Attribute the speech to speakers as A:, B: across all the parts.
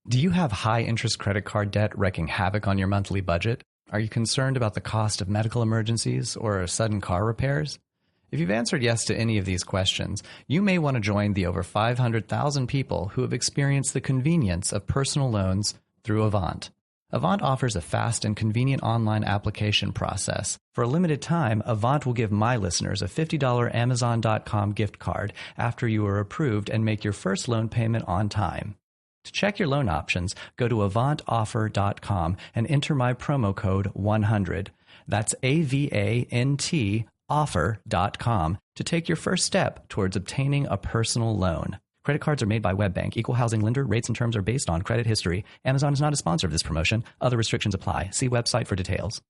A: Do you have high-interest credit card debt wreaking havoc on your monthly budget? Are you concerned about the cost of medical emergencies or sudden car repairs? If you've answered yes to any of these questions, you may want to join the over 500,000 people who have experienced the convenience of personal loans through Avant. Avant offers a fast and convenient online application process. For a limited time, Avant will give my listeners a $50 Amazon.com gift card after you are approved and make your first loan payment on time. To check your loan options, go to avantoffer.com and enter my promo code 100. That's AVANT offer.com to take your first step towards obtaining a personal loan. Credit cards are made by WebBank. Equal housing lender. Rates and terms are based on credit history. Amazon is not a sponsor of this promotion. Other restrictions apply. See website for details.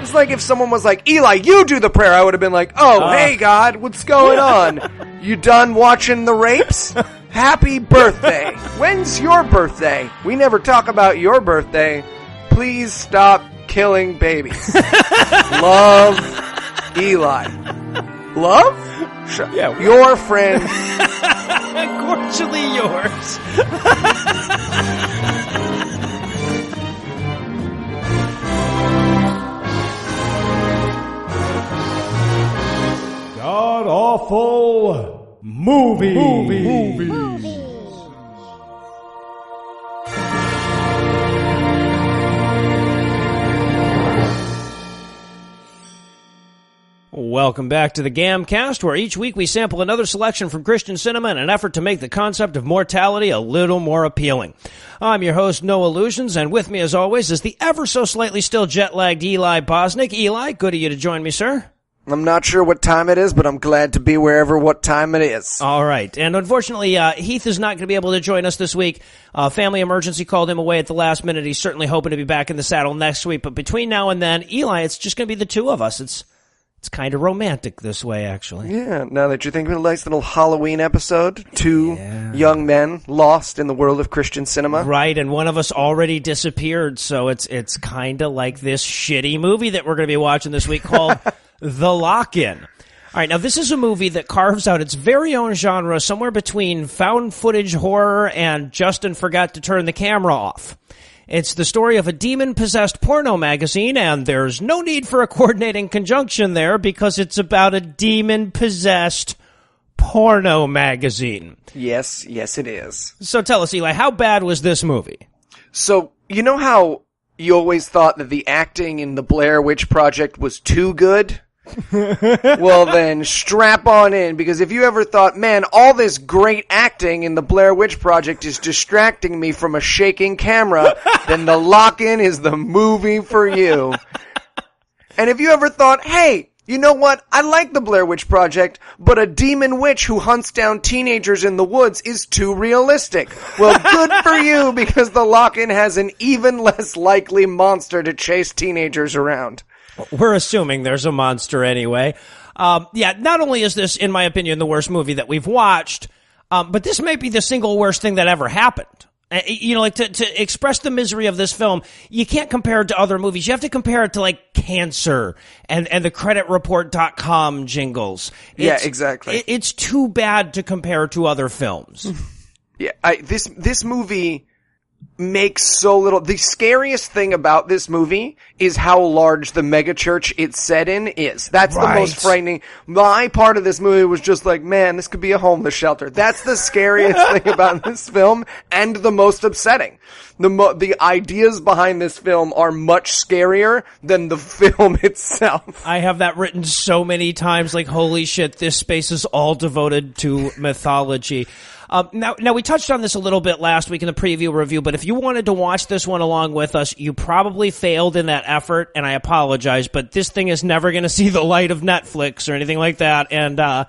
B: It's like if someone was like, Eli, you do the prayer, I would have been like, hey God, what's going on? You done watching the rapes? Happy birthday. When's your birthday? We never talk about your birthday. Please stop killing babies. Love, Eli. Love?
C: Yeah.
B: Your friend.
C: Cordially yours. God awful movies. Welcome back to the GAM010, where each week we sample another selection from Christian cinema in an effort to make the concept of mortality a little more appealing. I'm your host, Noah Lugeons, and with me as always is the ever so slightly still jet-lagged Eli Bosnick. Eli, good of you to join me, sir.
B: I'm not sure what time it is, but I'm glad to be wherever what time it is.
C: All right. And unfortunately, Heath is not going to be able to join us this week. Family emergency called him away at the last minute. He's certainly hoping to be back in the saddle next week. But between now and then, Eli, it's just going to be the two of us. It's kind of romantic this way, actually.
B: Yeah, now that you're thinking of a nice little Halloween episode, two young men lost in the world of Christian cinema.
C: Right, and one of us already disappeared, so it's kind of like this shitty movie that we're going to be watching this week called The Lock-In. All right, now this is a movie that carves out its very own genre somewhere between found footage horror and Justin forgot to turn the camera off. It's the story of a demon-possessed porno magazine, and there's no need for a coordinating conjunction there because it's about a demon-possessed porno magazine.
B: Yes, it is.
C: So tell us, Eli, how bad was this movie?
B: So, you know how you always thought that the acting in the Blair Witch Project was too good? Well then, strap on in, because if you ever thought, man, all this great acting in the Blair Witch Project is distracting me from a shaking camera, then The Lock-In is the movie for you. And if you ever thought, hey, you know what, I like the Blair Witch Project, but a demon witch who hunts down teenagers in the woods is too realistic. Well, good for you, because The Lock-In has an even less likely monster to chase teenagers around.
C: We're assuming there's a monster anyway. Not only is this, in my opinion, the worst movie that we've watched, but this may be the single worst thing that ever happened. To express the misery of this film, you can't compare it to other movies. You have to compare it to, like, Cancer and the creditreport.com jingles.
B: Yeah, exactly.
C: It's too bad to compare to other films.
B: Yeah, this movie makes so little. The scariest thing about this movie is how large the megachurch it's set in is. That's right. The most frightening. My part of this movie was just like, man, this could be a homeless shelter. That's the scariest thing about this film, and the most upsetting. The ideas behind this film are much scarier than the film itself.
C: I have that written so many times, like, holy shit, this space is all devoted to mythology. Now we touched on this a little bit last week in the preview review, but if you wanted to watch this one along with us, you probably failed in that effort, and I apologize, but this thing is never going to see the light of Netflix or anything like that, and I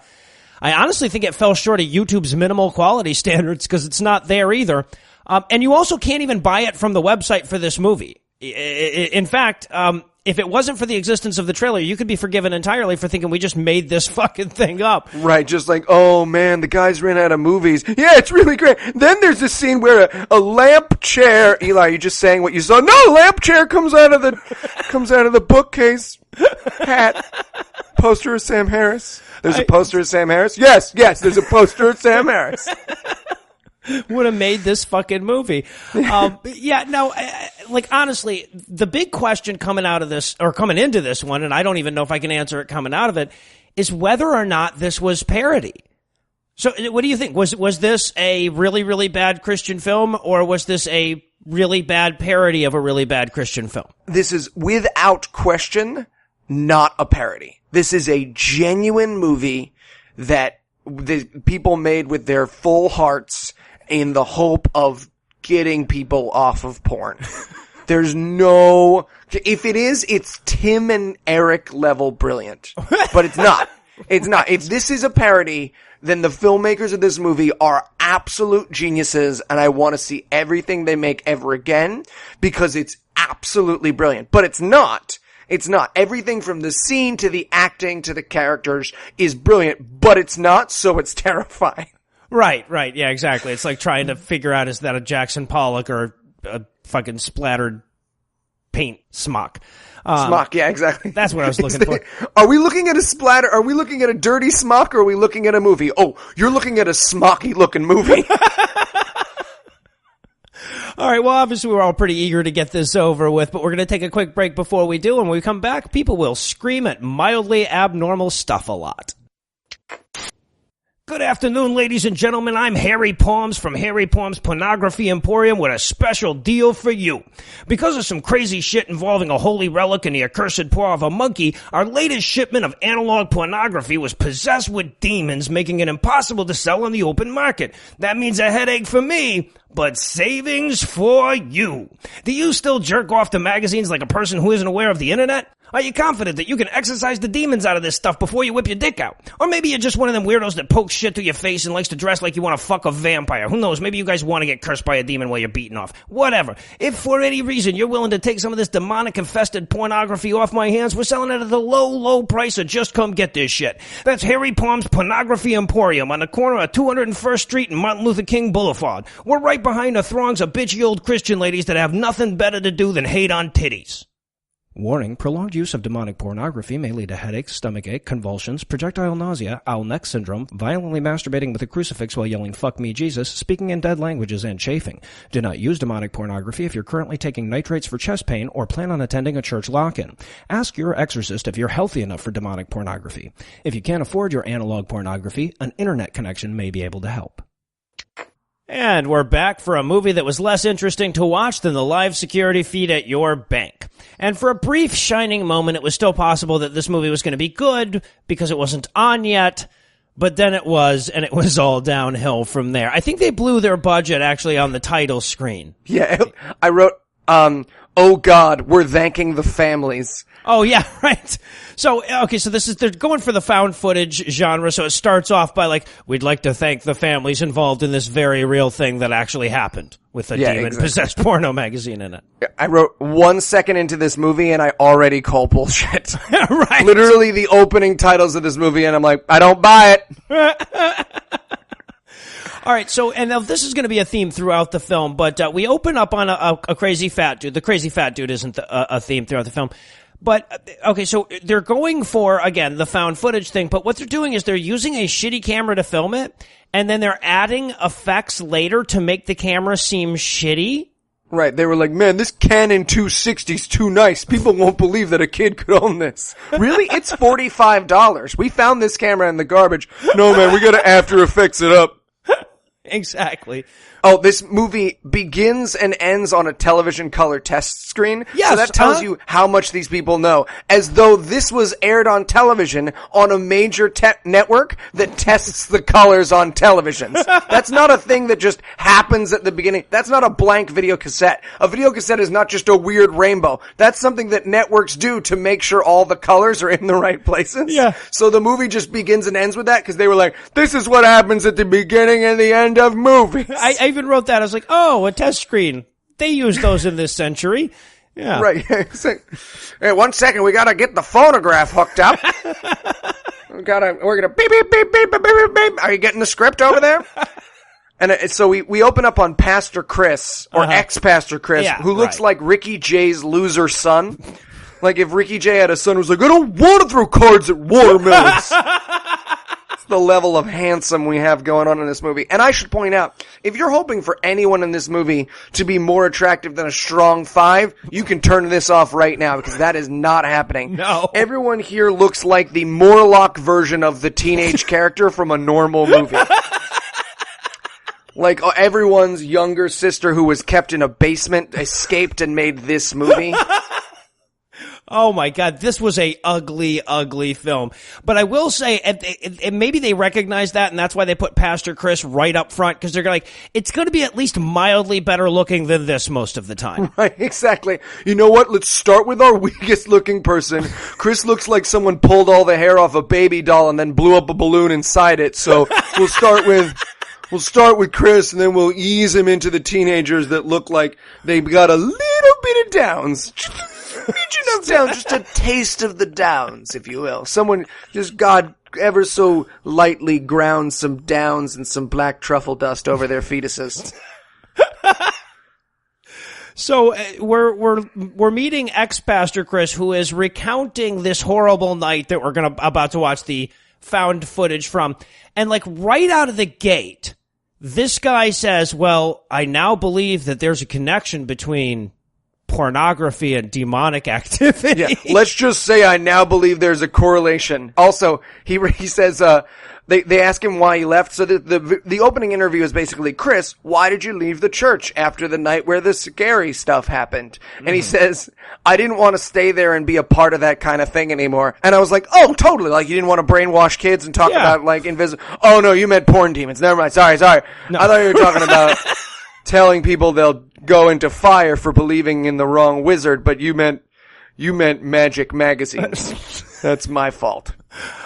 C: honestly think it fell short of YouTube's minimal quality standards because it's not there either. And you also can't even buy it from the website for this movie. In fact, if it wasn't for the existence of the trailer, you could be forgiven entirely for thinking we just made this fucking thing up.
B: Right, just like, oh man, the guys ran out of movies. Yeah, it's really great. Then there's this scene where a lamp chair, Eli, are you just saying what you saw? No, lamp chair comes out of the bookcase hat. Poster of Sam Harris. There's a poster of Sam Harris. Yes, there's a poster of Sam Harris.
C: Would have made this fucking movie. Honestly, the big question coming into this one, and I don't even know if I can answer it coming out of it, is whether or not this was parody. So what do you think? Was this a really, really bad Christian film, or was this a really bad parody of a really bad Christian film?
B: This is, without question, not a parody. This is a genuine movie that the people made with their full hearts in the hope of getting people off of porn. There's no... If it is, it's Tim and Eric level brilliant. But it's not. It's not. If this is a parody, then the filmmakers of this movie are absolute geniuses, and I want to see everything they make ever again, because it's absolutely brilliant. But it's not. It's not. Everything from the scene to the acting to the characters is brilliant, but it's not, so it's terrifying.
C: Right. Yeah, exactly. It's like trying to figure out, is that a Jackson Pollock or a fucking splattered paint smock?
B: Smock, yeah, exactly.
C: That's what I was looking for.
B: Are we looking at a splatter? Are we looking at a dirty smock, or are we looking at a movie? Oh, you're looking at a smocky-looking movie.
C: All right, well, obviously we're all pretty eager to get this over with, but we're going to take a quick break before we do, and when we come back, people will scream at mildly abnormal stuff a lot. Good afternoon, ladies and gentlemen. I'm Harry Palms from Harry Palms Pornography Emporium with a special deal for you. Because of some crazy shit involving a holy relic and the accursed paw of a monkey, our latest shipment of analog pornography was possessed with demons, making it impossible to sell on the open market. That means a headache for me, but savings for you. Do you still jerk off to magazines like a person who isn't aware of the internet? Are you confident that you can exorcise the demons out of this stuff before you whip your dick out? Or maybe you're just one of them weirdos that pokes shit to your face and likes to dress like you want to fuck a vampire. Who knows? Maybe you guys want to get cursed by a demon while you're beating off. Whatever. If for any reason you're willing to take some of this demonic-infested pornography off my hands, we're selling it at a low, low price, so just come get this shit. That's Harry Palms Pornography Emporium on the corner of 201st Street and Martin Luther King Boulevard. We're right behind the throngs of bitchy old Christian ladies that have nothing better to do than hate on titties. Warning, prolonged use of demonic pornography may lead to headaches, stomachache, convulsions, projectile nausea, owl neck syndrome, violently masturbating with a crucifix while yelling "fuck me Jesus," speaking in dead languages, and chafing. Do not use demonic pornography if you're currently taking nitrates for chest pain or plan on attending a church lock-in. Ask your exorcist if you're healthy enough for demonic pornography. If you can't afford your analog pornography, an internet connection may be able to help. And we're back for a movie that was less interesting to watch than the live security feed at your bank. And for a brief shining moment, it was still possible that this movie was going to be good because it wasn't on yet, but then it was, and it was all downhill from there. I think they blew their budget actually on the title screen.
B: Yeah, I wrote, oh God, we're thanking the families.
C: Oh, yeah, right. So, okay, so they're going for the found footage genre, so it starts off by like, we'd like to thank the families involved in this very real thing that actually happened with a demon-possessed porno magazine in it.
B: I wrote 1 second into this movie and I already call bullshit.
C: Right.
B: Literally the opening titles of this movie and I'm like, I don't buy it.
C: All right, so, and now this is going to be a theme throughout the film, but we open up on a crazy fat dude. The crazy fat dude isn't a theme throughout the film. But, okay, so they're going for, again, the found footage thing, but what they're doing is they're using a shitty camera to film it, and then they're adding effects later to make the camera seem shitty.
B: Right, they were like, man, this Canon 260's too nice. People won't believe that a kid could own this. Really? It's $45. We found this camera in the garbage. No, man, we gotta After Effects it up.
C: Exactly.
B: Oh, this movie begins and ends on a television color test screen.
C: Yes,
B: so that tells you how much these people know. As though this was aired on television on a major network that tests the colors on televisions. That's not a thing that just happens at the beginning. That's not a blank video cassette. A video cassette is not just a weird rainbow. That's something that networks do to make sure all the colors are in the right places.
C: Yeah.
B: So the movie just begins and ends with that because they were like, this is what happens at the beginning and the end of movies.
C: I even wrote that. I was like, oh, a test screen. They use those in this century. Yeah.
B: Right. Hey, 1 second. We gotta get the phonograph hooked up. we're gonna beep, beep, beep, beep, beep, beep, beep. Are you getting the script over there? And so we open up on Pastor Chris, or ex-Pastor Chris, who looks like Ricky Jay's loser son. Like if Ricky Jay had a son who was like, I don't want to throw cards at watermelons. It's the level of handsome we have going on in this movie. And I should point out, if you're hoping for anyone in this movie to be more attractive than a strong 5, you can turn this off right now because that is not happening.
C: No.
B: Everyone here looks like the Morlock version of the teenage character from a normal movie. Like everyone's younger sister who was kept in a basement escaped and made this movie.
C: Oh my God, this was a ugly, ugly film. But I will say, and maybe they recognize that, and that's why they put Pastor Chris right up front, because they're like, it's going to be at least mildly better looking than this most of the time.
B: Right, exactly. You know what? Let's start with our weakest looking person. Chris looks like someone pulled all the hair off a baby doll and then blew up a balloon inside it. So we'll start with Chris, and then we'll ease him into the teenagers that look like they've got a little bit of downs. Just a taste of the downs, if you will. Someone, just God ever so lightly ground some downs and some black truffle dust over their fetuses.
C: So we're meeting ex-Pastor Chris, who is recounting this horrible night that we're about to watch the found footage from. And like right out of the gate, this guy says, well, I now believe that there's a connection between pornography and demonic activity.
B: Yeah, let's just say I now believe there's a correlation. Also, he says, they ask him why he left. So the opening interview is basically, Chris, why did you leave the church after the night where the scary stuff happened? And he says, I didn't want to stay there and be a part of that kind of thing anymore. And I was like, oh, totally. Like, you didn't want to brainwash kids and talk about, like, invisible. Oh, no, you meant porn demons. Never mind. Sorry. No. I thought you were talking about telling people they'll go into fire for believing in the wrong wizard, but you meant magic magazines. That's my fault.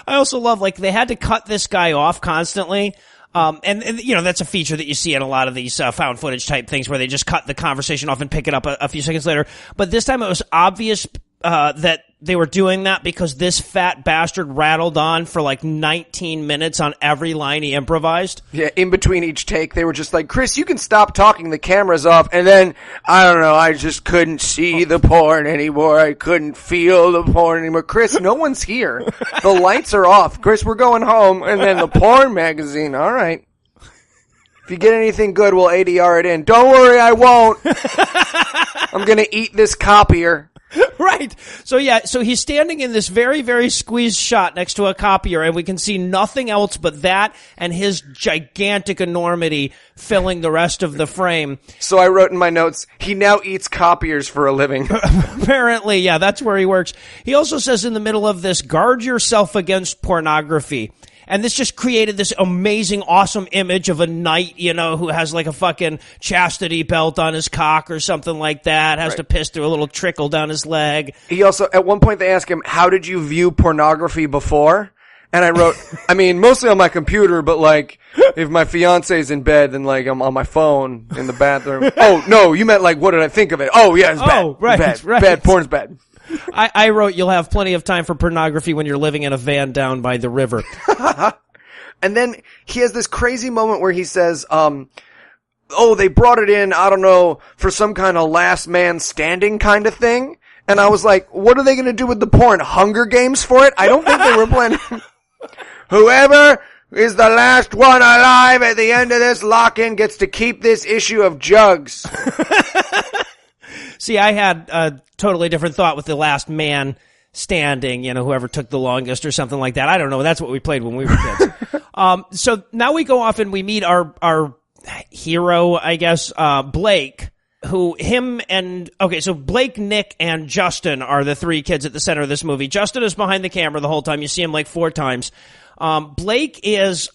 C: I also love, like, they had to cut this guy off constantly. And you know, that's a feature that you see in a lot of these found footage type things where they just cut the conversation off and pick it up a few seconds later. But this time it was obvious that they were doing that because this fat bastard rattled on for like 19 minutes on every line he improvised.
B: Yeah, in between each take, they were just like, Chris, you can stop talking, the camera's off. And then, I don't know, I just couldn't see the porn anymore. I couldn't feel the porn anymore. Chris, no one's here. The lights are off. Chris, we're going home. And then the porn magazine. All right. If you get anything good, we'll ADR it in. Don't worry, I won't. I'm going to eat this copier.
C: Right. So yeah, so he's standing in this very, very squeezed shot next to a copier, and we can see nothing else but that and his gigantic enormity filling the rest of the frame.
B: So I wrote in my notes, he now eats copiers for a living.
C: Apparently, yeah, that's where he works. He also says in the middle of this, guard yourself against pornography. And this just created this amazing, awesome image of a knight, you know, who has like a fucking chastity belt on his cock or something like that, has to piss through a little trickle down his leg.
B: He also, at one point they ask him, how did you view pornography before? And I wrote, I mean, mostly on my computer, but like, if my fiance's in bed, then like I'm on my phone in the bathroom. Oh, no, you meant like, what did I think of it? Oh, yeah, it's bad.
C: Oh, right,
B: bad.
C: right.
B: Bad, porn's bad.
C: I wrote, you'll have plenty of time for pornography when you're living in a van down by the river.
B: And then he has this crazy moment where he says, oh, they brought it in, I don't know, for some kind of last man standing kind of thing. And I was like, what are they going to do with the porn? Hunger Games for it? I don't think they were planning. Whoever is the last one alive at the end of this lock-in gets to keep this issue of Jugs.
C: See, I had a totally different thought with the last man standing, you know, whoever took the longest or something like that. I don't know. That's what we played when we were kids. So now we go off and we meet our hero, I guess, Blake, so Blake, Nick, and Justin are the three kids at the center of this movie. Justin is behind the camera the whole time. You see him like 4 times. Blake is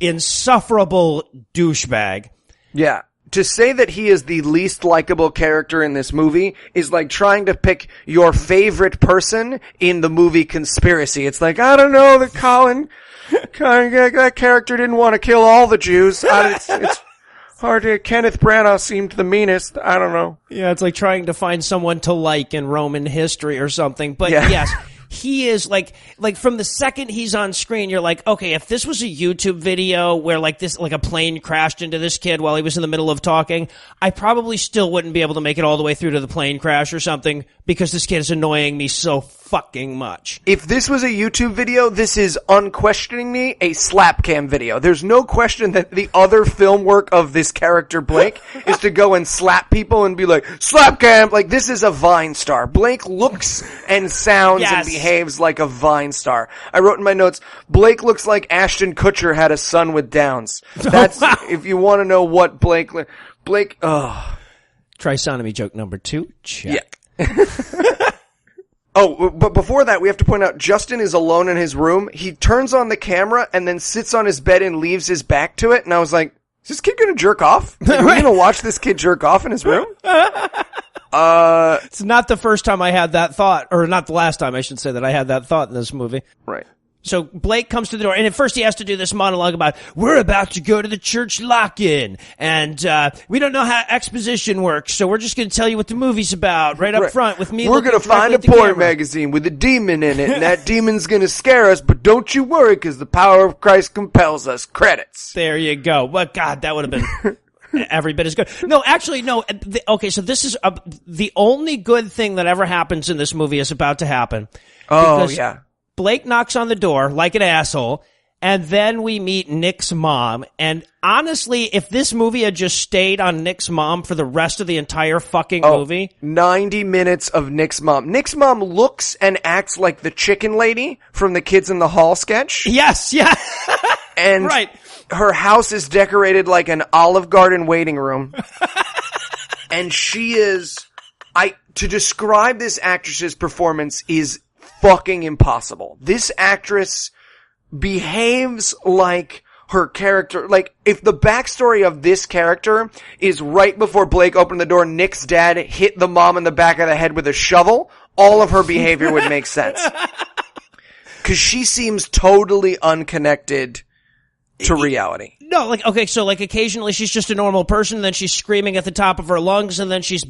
C: insufferable douchebag.
B: Yeah. To say that he is the least likable character in this movie is like trying to pick your favorite person in the movie Conspiracy. It's like, I don't know that that character didn't want to kill all the Jews. It's hard to, Kenneth Branagh seemed the meanest. I don't know.
C: Yeah, it's like trying to find someone to like in Roman history or something. But yes, he is like from the second he's on screen, you're like, okay, if this was a YouTube video where like a plane crashed into this kid while he was in the middle of talking, I probably still wouldn't be able to make it all the way through to the plane crash or something because this kid is annoying me so fucking much.
B: If this was a YouTube video, this is unquestioningly a slap cam video. There's no question that the other film work of this character, Blake, is to go and slap people and be like, slap cam! Like, this is a Vine star. Blake looks and sounds and behaves like a Vine star. I wrote in my notes, Blake looks like Ashton Kutcher had a son with Downs. That's, if you want to know what Blake,
C: Trisonomy joke number 2, check.
B: Yeah. Oh, but before that, we have to point out, Justin is alone in his room. He turns on the camera and then sits on his bed and leaves his back to it. And I was like, is this kid gonna jerk off? Are we gonna watch this kid jerk off in his room?
C: It's not the first time I had that thought, or not the last time, I should say, that I had that thought in this movie.
B: Right.
C: So Blake comes to the door, and at first he has to do this monologue about, we're about to go to the church lock-in, and we don't know how exposition works, so we're just going to tell you what the movie's about right up front with me.
B: We're going to find a porn magazine with a demon in it, and that demon's going to scare us, but don't you worry, because the power of Christ compels us. Credits.
C: There you go. Well, God, that would have been every bit as good. No, actually, no. Okay, so this is the only good thing that ever happens in this movie is about to happen.
B: Oh, yeah.
C: Blake knocks on the door like an asshole, and then we meet Nick's mom. And honestly, if this movie had just stayed on Nick's mom for the rest of the entire fucking movie.
B: 90 minutes of Nick's mom. Nick's mom looks and acts like the chicken lady from the Kids in the Hall sketch.
C: Yes, yeah.
B: And
C: right.
B: Her house is decorated like an Olive Garden waiting room. And she is, to describe this actress's performance is fucking impossible. This actress behaves like her character. Like, if the backstory of this character is right before Blake opened the door, Nick's dad hit the mom in the back of the head with a shovel, all of her behavior would make sense. Cause she seems totally unconnected to reality.
C: No, like, okay, so like occasionally she's just a normal person, then she's screaming at the top of her lungs, and then she's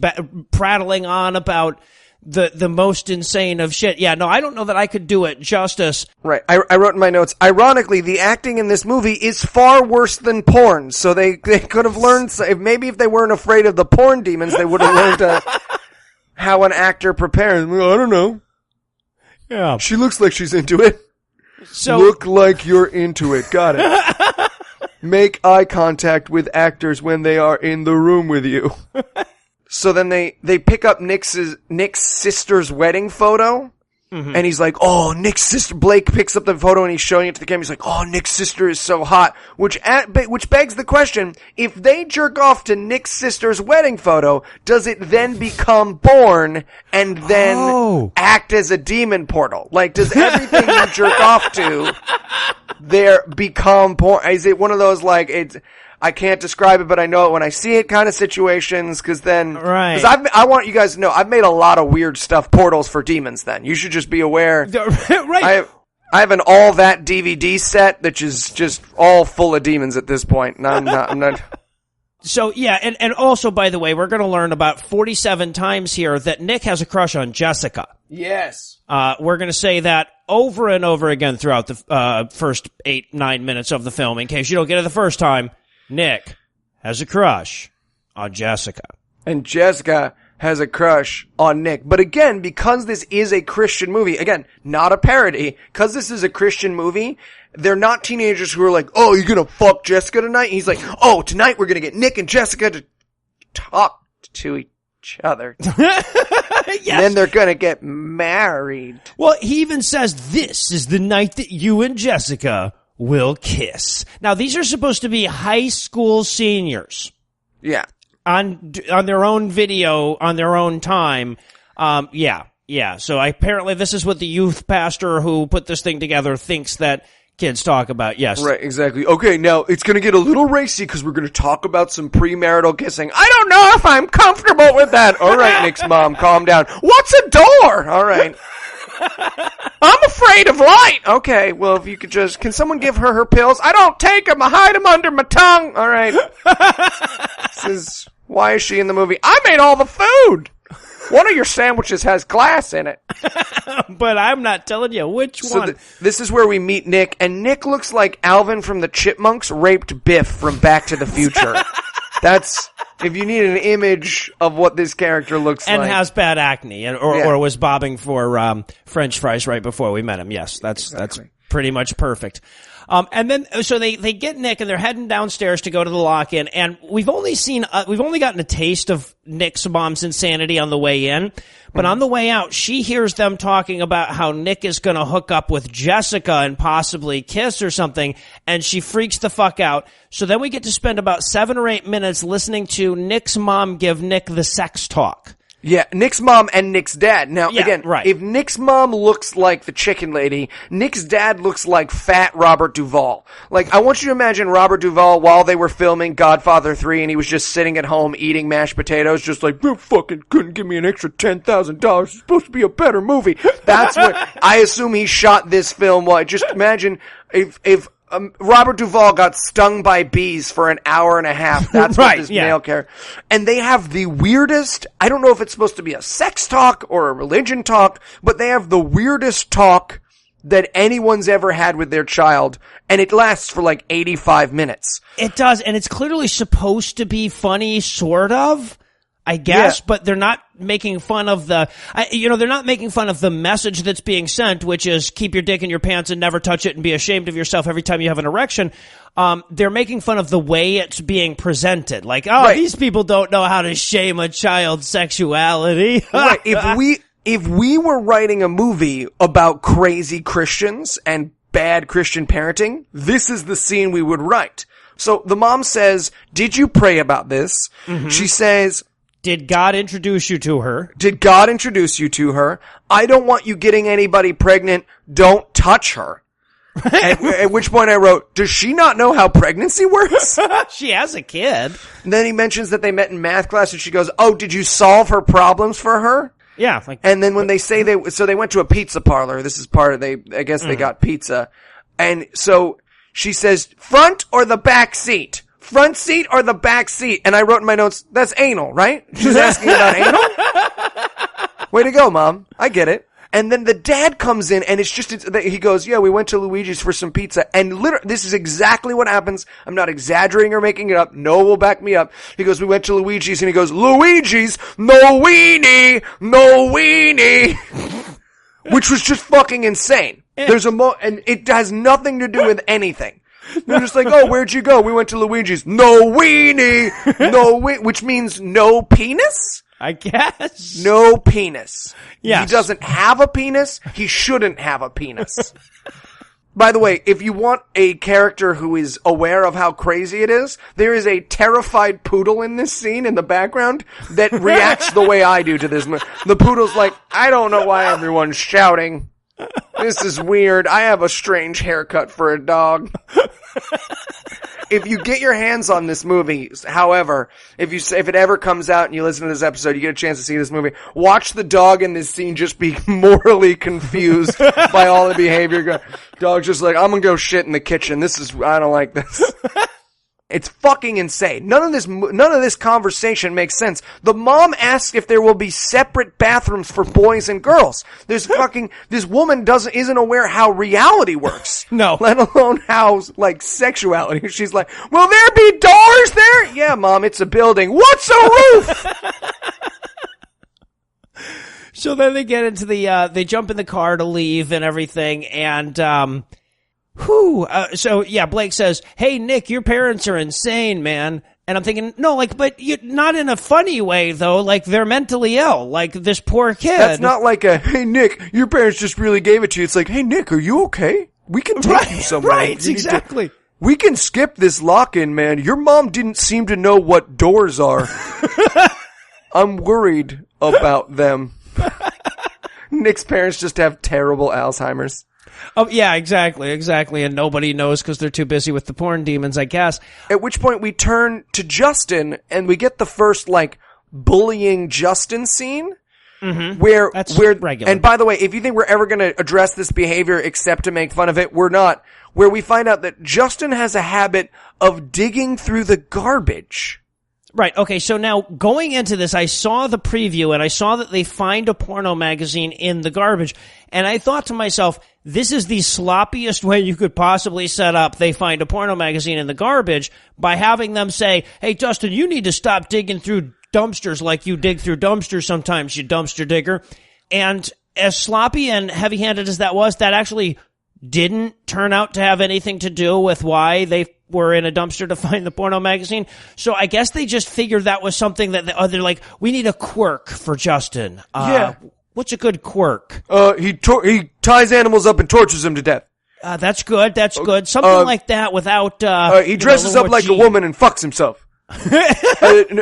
C: prattling on about the most insane of shit. Yeah, no, I don't know that I could do it justice.
B: Right. I wrote in my notes, ironically, the acting in this movie is far worse than porn. So they could have learned, if they weren't afraid of the porn demons, they would have learned how an actor prepares. Well, I don't know.
C: Yeah.
B: She looks like she's into it.
C: So
B: look like you're into it. Got it. Make eye contact with actors when they are in the room with you. So then they pick up Nick's sister's wedding photo, and he's like, oh, Nick's sister, Blake picks up the photo and he's showing it to the camera. He's like, oh, Nick's sister is so hot, which begs the question, if they jerk off to Nick's sister's wedding photo, does it then become born and then act as a demon portal? Like, does everything you jerk off to there become porn? Is it one of those, like, I can't describe it, but I know it when I see it kind of situations, because then...
C: Right.
B: Because I want you guys to know, I've made a lot of weird stuff, portals for demons then. You should just be aware.
C: Right.
B: I have an All That DVD set that is just all full of demons at this point. And I'm not...
C: So, yeah, and also, by the way, we're going to learn about 47 times here that Nick has a crush on Jessica.
B: Yes.
C: We're going to say that over and over again throughout the first 8-9 minutes of the film. In case you don't get it the first time, Nick has a crush on Jessica.
B: And Jessica has a crush on Nick. But again, because this is a Christian movie, again, not a parody, because this is a Christian movie, they're not teenagers who are like, oh, you're gonna fuck Jessica tonight? And he's like, oh, tonight we're gonna get Nick and Jessica to talk to each other.
C: Yes.
B: And then they're gonna get married.
C: Well, he even says, this is the night that you and Jessica will kiss. Now, these are supposed to be high school seniors.
B: Yeah.
C: On their own video, on their own time. Yeah. So apparently this is what the youth pastor who put this thing together thinks that kids talk about. Yes.
B: Right, exactly. Okay, now it's gonna get a little racy because we're gonna talk about some premarital kissing. I don't know if I'm comfortable with that. All right, Nick's mom, calm down. What's a door? All right. I'm afraid of light. Okay, well, if you could just... Can someone give her pills? I don't take them. I hide them under my tongue. All right. Why is she in the movie? I made all the food. One of your sandwiches has glass in it.
C: But I'm not telling you which one.
B: This is where we meet Nick, and Nick looks like Alvin from the Chipmunks raped Biff from Back to the Future. That's, if you need an image of what this character looks
C: and
B: like.
C: And has bad acne, or was bobbing for French fries right before we met him. Yes, that's pretty much perfect. And then, so they get Nick and they're heading downstairs to go to the lock-in, and we've only gotten a taste of Nick's mom's insanity on the way in, but on the way out, she hears them talking about how Nick is gonna hook up with Jessica and possibly kiss or something, and she freaks the fuck out. So then we get to spend about 7 or 8 minutes listening to Nick's mom give Nick the sex talk.
B: Yeah, Nick's mom and Nick's dad. Now, again,
C: right.
B: If Nick's mom looks like the chicken lady, Nick's dad looks like fat Robert Duvall. Like, I want you to imagine Robert Duvall while they were filming Godfather 3 and he was just sitting at home eating mashed potatoes, just like, you fucking couldn't give me an extra $10,000. It's supposed to be a better movie. That's what, I assume he shot this film while, just imagine if Robert Duvall got stung by bees for an hour and a half. That's what this male character. And they have the weirdest, I don't know if it's supposed to be a sex talk or a religion talk, but they have the weirdest talk that anyone's ever had with their child. And it lasts for like 85 minutes.
C: It does. And it's clearly supposed to be funny, sort of, I guess, but they're not making fun of they're not making fun of the message that's being sent, which is keep your dick in your pants and never touch it and be ashamed of yourself every time you have an erection. They're making fun of the way it's being presented. Like, these people don't know how to shame a child's sexuality.
B: Right. If we were writing a movie about crazy Christians and bad Christian parenting, this is the scene we would write. So the mom says, did you pray about this? Mm-hmm. She says,
C: did God introduce you to her?
B: Did God introduce you to her? I don't want you getting anybody pregnant. Don't touch her. At which point I wrote, does she not know how pregnancy works?
C: She has a kid.
B: And then he mentions that they met in math class and she goes, oh, did you solve her problems for her?
C: Yeah.
B: And then when they say they went to a pizza parlor. This is part of, they got pizza. And so she says, front or the back seat? Front seat or the back seat? And I wrote in my notes, that's anal, right? She's asking about anal? Way to go, Mom. I get it. And then the dad comes in and he goes, yeah, we went to Luigi's for some pizza. And literally, this is exactly what happens. I'm not exaggerating or making it up. Noah will back me up. He goes, we went to Luigi's, and he goes, Luigi's, no weenie, no weenie. Which was just fucking insane. And it has nothing to do with anything. They're just like, oh, where'd you go? We went to Luigi's. No weenie, which means no penis?
C: I guess.
B: No penis.
C: Yes.
B: He doesn't have a penis. He shouldn't have a penis. By the way, if you want a character who is aware of how crazy it is, there is a terrified poodle in this scene in the background that reacts the way I do to this. The poodle's like, I don't know why everyone's shouting. This is weird. I have a strange haircut for a dog. If you get your hands on this movie, however, if it ever comes out and you listen to this episode, you get a chance to see this movie, watch the dog in this scene just be morally confused by all the behavior. Dog's just like, I'm gonna go shit in the kitchen. I don't like this. It's fucking insane. None of this conversation makes sense. The mom asks if there will be separate bathrooms for boys and girls. This woman isn't aware how reality works.
C: No.
B: Let alone how, like, sexuality. She's like, will there be doors there? Yeah, Mom, it's a building. What's a roof?
C: So then they get into they jump in the car to leave and everything, and, so yeah, Blake says, hey, Nick, your parents are insane, man. And I'm thinking, no, but not in a funny way, though. Like, they're mentally ill. Like, this poor kid.
B: That's not like hey, Nick, your parents just really gave it to you. It's like, hey, Nick, are you okay? We can take you somewhere.
C: Right, exactly.
B: We can skip this lock-in, man. Your mom didn't seem to know what doors are. I'm worried about them. Nick's parents just have terrible Alzheimer's.
C: Oh, yeah, exactly. And nobody knows because they're too busy with the porn demons, I guess.
B: At which point we turn to Justin and we get the first, bullying Justin scene.
C: Mm-hmm.
B: Where
C: regular.
B: And by the way, if you think we're ever going to address this behavior except to make fun of it, we're not. Where we find out that Justin has a habit of digging through the garbage.
C: Right. Okay. So now going into this, I saw the preview and I saw that they find a porno magazine in the garbage. And I thought to myself, this is the sloppiest way you could possibly set up. They find a porno magazine in the garbage by having them say, hey, Dustin, you need to stop digging through dumpsters like you dig through dumpsters sometimes, you dumpster digger. And as sloppy and heavy-handed as that was, that actually didn't turn out to have anything to do with why they were in a dumpster to find the porno magazine. So I guess they just figured that was something that they're like, we need a quirk for Justin.
B: Yeah.
C: What's a good quirk?
B: He ties animals up and tortures them to death.
C: That's good. That's good. Something like that without,
B: he dresses up like a woman and fucks himself.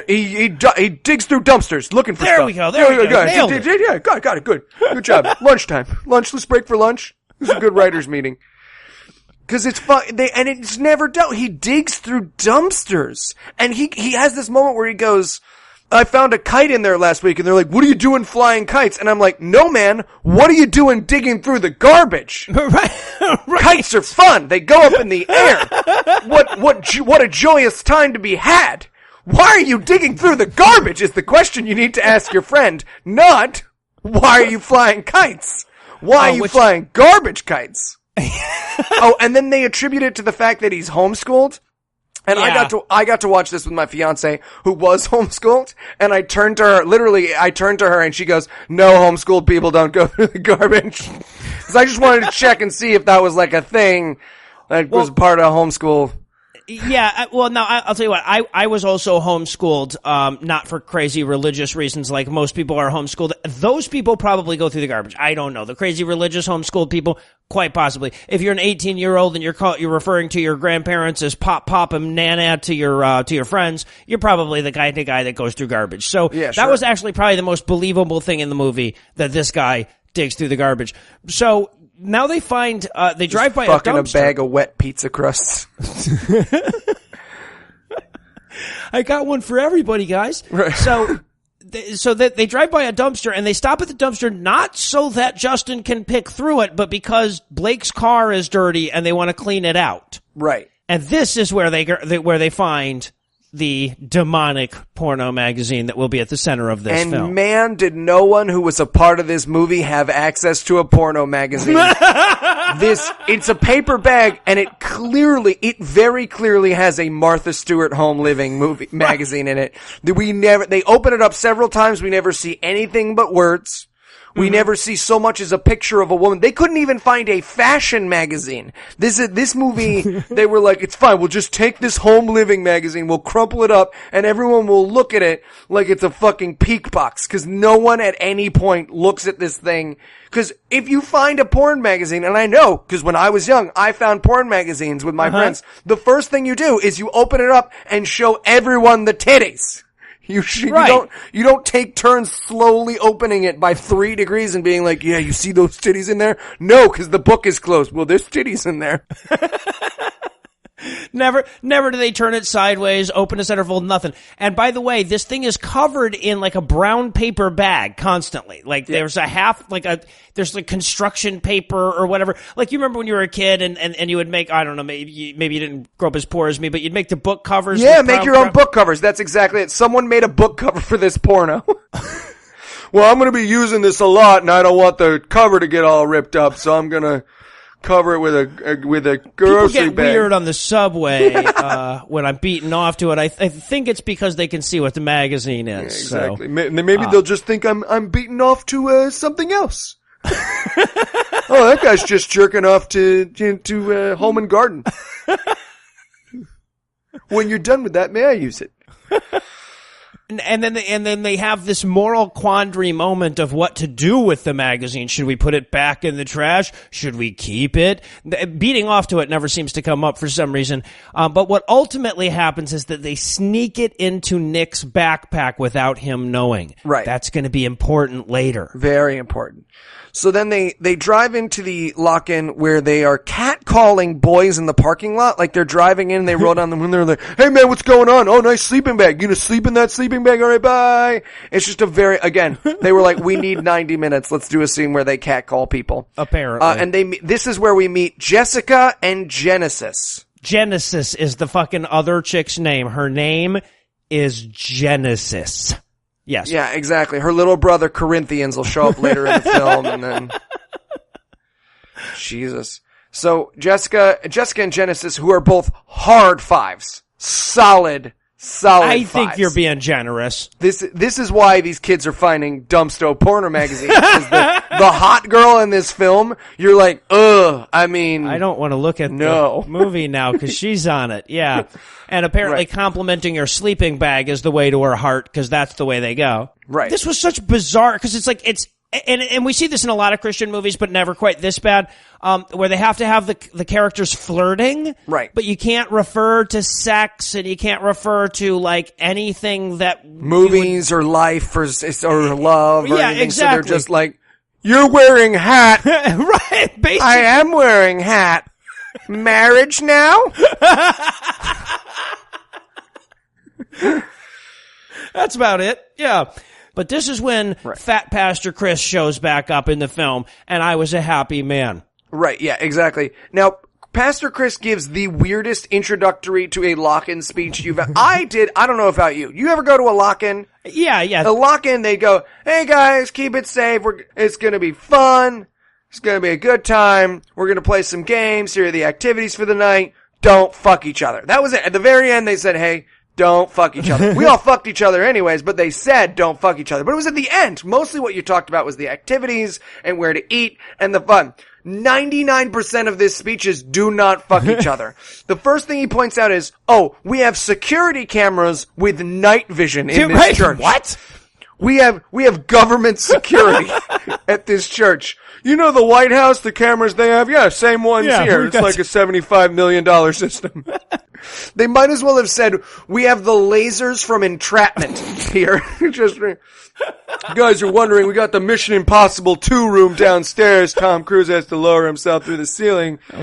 B: He digs through dumpsters looking for stuff.
C: There we go. Nailed it.
B: Yeah, got it. Good job. Lunchtime. Let's break for lunch. This is a good writers' meeting. Cause it's fun, and it's never done. He digs through dumpsters. And he has this moment where he goes, I found a kite in there last week, and they're like, what are you doing flying kites? And I'm like, no man, what are you doing digging through the garbage?
C: Right.
B: Kites are fun. They go up in the air. What a joyous time to be had. Why are you digging through the garbage is the question you need to ask your friend, not why are you flying kites? Why are you flying garbage kites? Oh, and then they attribute it to the fact that he's homeschooled. And
C: yeah.
B: I got to watch this with my fiance who was homeschooled, and I turned to her and she goes, no, homeschooled people don't go through the garbage. So I just wanted to check and see if that was like a thing that was part of homeschool.
C: Yeah, I'll tell you what, I was also homeschooled, not for crazy religious reasons like most people are homeschooled. Those people probably go through the garbage. I don't know. The crazy religious homeschooled people, quite possibly. If you're an 18-year-old and you're referring to your grandparents as pop and nana to your friends, you're probably the guy that goes through garbage. So
B: yeah,
C: that was actually probably the most believable thing in the movie, that this guy digs through the garbage. So now they find, they drive by a dumpster.
B: Fucking a bag of wet pizza crusts.
C: I got one for everybody, guys.
B: Right.
C: So they drive by a dumpster and they stop at the dumpster not so that Justin can pick through it, but because Blake's car is dirty and they want to clean it out.
B: Right.
C: And this is where they find the demonic porno magazine that will be at the center of this film.
B: And man, did no one who was a part of this movie have access to a porno magazine. It's a paper bag, and it very clearly has a Martha Stewart home living magazine in it. They open it up several times. We never see anything but words. We never see so much as a picture of a woman. They couldn't even find a fashion magazine. This movie, they were like, it's fine. We'll just take this home living magazine. We'll crumple it up and everyone will look at it like it's a fucking peek box. Cause no one at any point looks at this thing. Cause if you find a porn magazine, and I know, cause when I was young, I found porn magazines with my friends. The first thing you do is you open it up and show everyone the titties. You don't take turns slowly opening it by 3 degrees and being like, yeah, you see those titties in there? No, because the book is closed. Well, there's titties in there.
C: Never do they turn it sideways, open a centerfold, nothing. And by the way, this thing is covered in like a brown paper bag constantly. Like there's there's like construction paper or whatever. Like you remember when you were a kid and you would make, I don't know, maybe you didn't grow up as poor as me, but you'd make the book covers.
B: Yeah, make your own book covers. That's exactly it. Someone made a book cover for this porno. Well, I'm going to be using this a lot and I don't want the cover to get all ripped up, so I'm going to cover it with a grocery
C: People get
B: bag.
C: weird on the subway when I'm beating off to it. I think it's because they can see what the magazine is.
B: Yeah, exactly.
C: So.
B: Maybe they'll just think I'm beating off to something else. Oh, that guy's just jerking off to Home and Garden. When you're done with that, may I use it?
C: And then they have this moral quandary moment of what to do with the magazine. Should we put it back in the trash? Should we keep it? Beating off to it never seems to come up for some reason. But what ultimately happens is that they sneak it into Nick's backpack without him knowing.
B: Right.
C: That's going to be important later.
B: Very important. So then they drive into the lock-in where they are catcalling boys in the parking lot. Like they're driving in, they roll down the window, they're like, hey man, what's going on? Oh, nice sleeping bag. You gonna sleep in that sleeping bag? All right, bye. It's just again, they were like, we need 90 minutes. Let's do a scene where they catcall people.
C: Apparently.
B: And this is where we meet Jessica and Genesis.
C: Genesis is the fucking other chick's name. Her name is Genesis. Yes.
B: Yeah, exactly. Her little brother Corinthians will show up later in the film, and then Jesus. So Jessica and Genesis, who are both hard fives, solid
C: I
B: fives.
C: think you're being generous.
B: This is why these kids are finding Dumpsto Porno magazines. The hot girl in this film, you're like, ugh. I mean,
C: I don't want to look at the movie now because she's on it. Yeah. And apparently complimenting her sleeping bag is the way to her heart because that's the way they go.
B: Right.
C: This was such bizarre because it's like and we see this in a lot of Christian movies, but never quite this bad, where they have to have the characters flirting.
B: Right.
C: But you can't refer to sex and you can't refer to like anything that
B: movies or life or love or anything.
C: Exactly.
B: So they're just like, you're wearing hat.
C: Right. Basically.
B: I am wearing hat. Marriage now?
C: That's about it. Yeah. But this is when Fat Pastor Chris shows back up in the film, and I was a happy man.
B: Right, yeah, exactly. Now, Pastor Chris gives the weirdest introductory to a lock-in speech you've ever... I don't know about you. You ever go to a lock-in?
C: Yeah.
B: A lock-in, they go, hey guys, keep it safe. It's gonna be fun. It's gonna be a good time. We're gonna play some games. Here are the activities for the night. Don't fuck each other. That was it. At the very end, they said, hey, don't fuck each other. We all fucked each other anyways, but they said don't fuck each other. But it was at the end. Mostly what you talked about was the activities and where to eat and the fun. 99% of this speech is do not fuck each other. The first thing he points out is, we have security cameras with night vision in this church.
C: What?
B: We have government security at this church. You know the White House, the cameras they have? Yeah, same ones here. It's like a $75 million system. They might as well have said, we have the lasers from Entrapment here. Just, you guys are wondering, we got the Mission Impossible 2 room downstairs. Tom Cruise has to lower himself through the ceiling.
C: That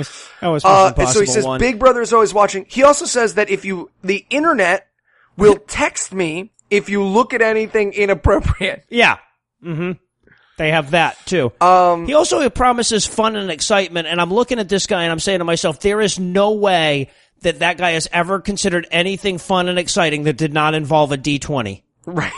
C: was Mission Impossible
B: so he says,
C: 1.
B: Big Brother is always watching. He also says that the internet will text me if you look at anything inappropriate.
C: Yeah. Mm-hmm. They have that, too. He also promises fun and excitement, and I'm looking at this guy and I'm saying to myself, there is no way that guy has ever considered anything fun and exciting that did not involve a D20.
B: Right.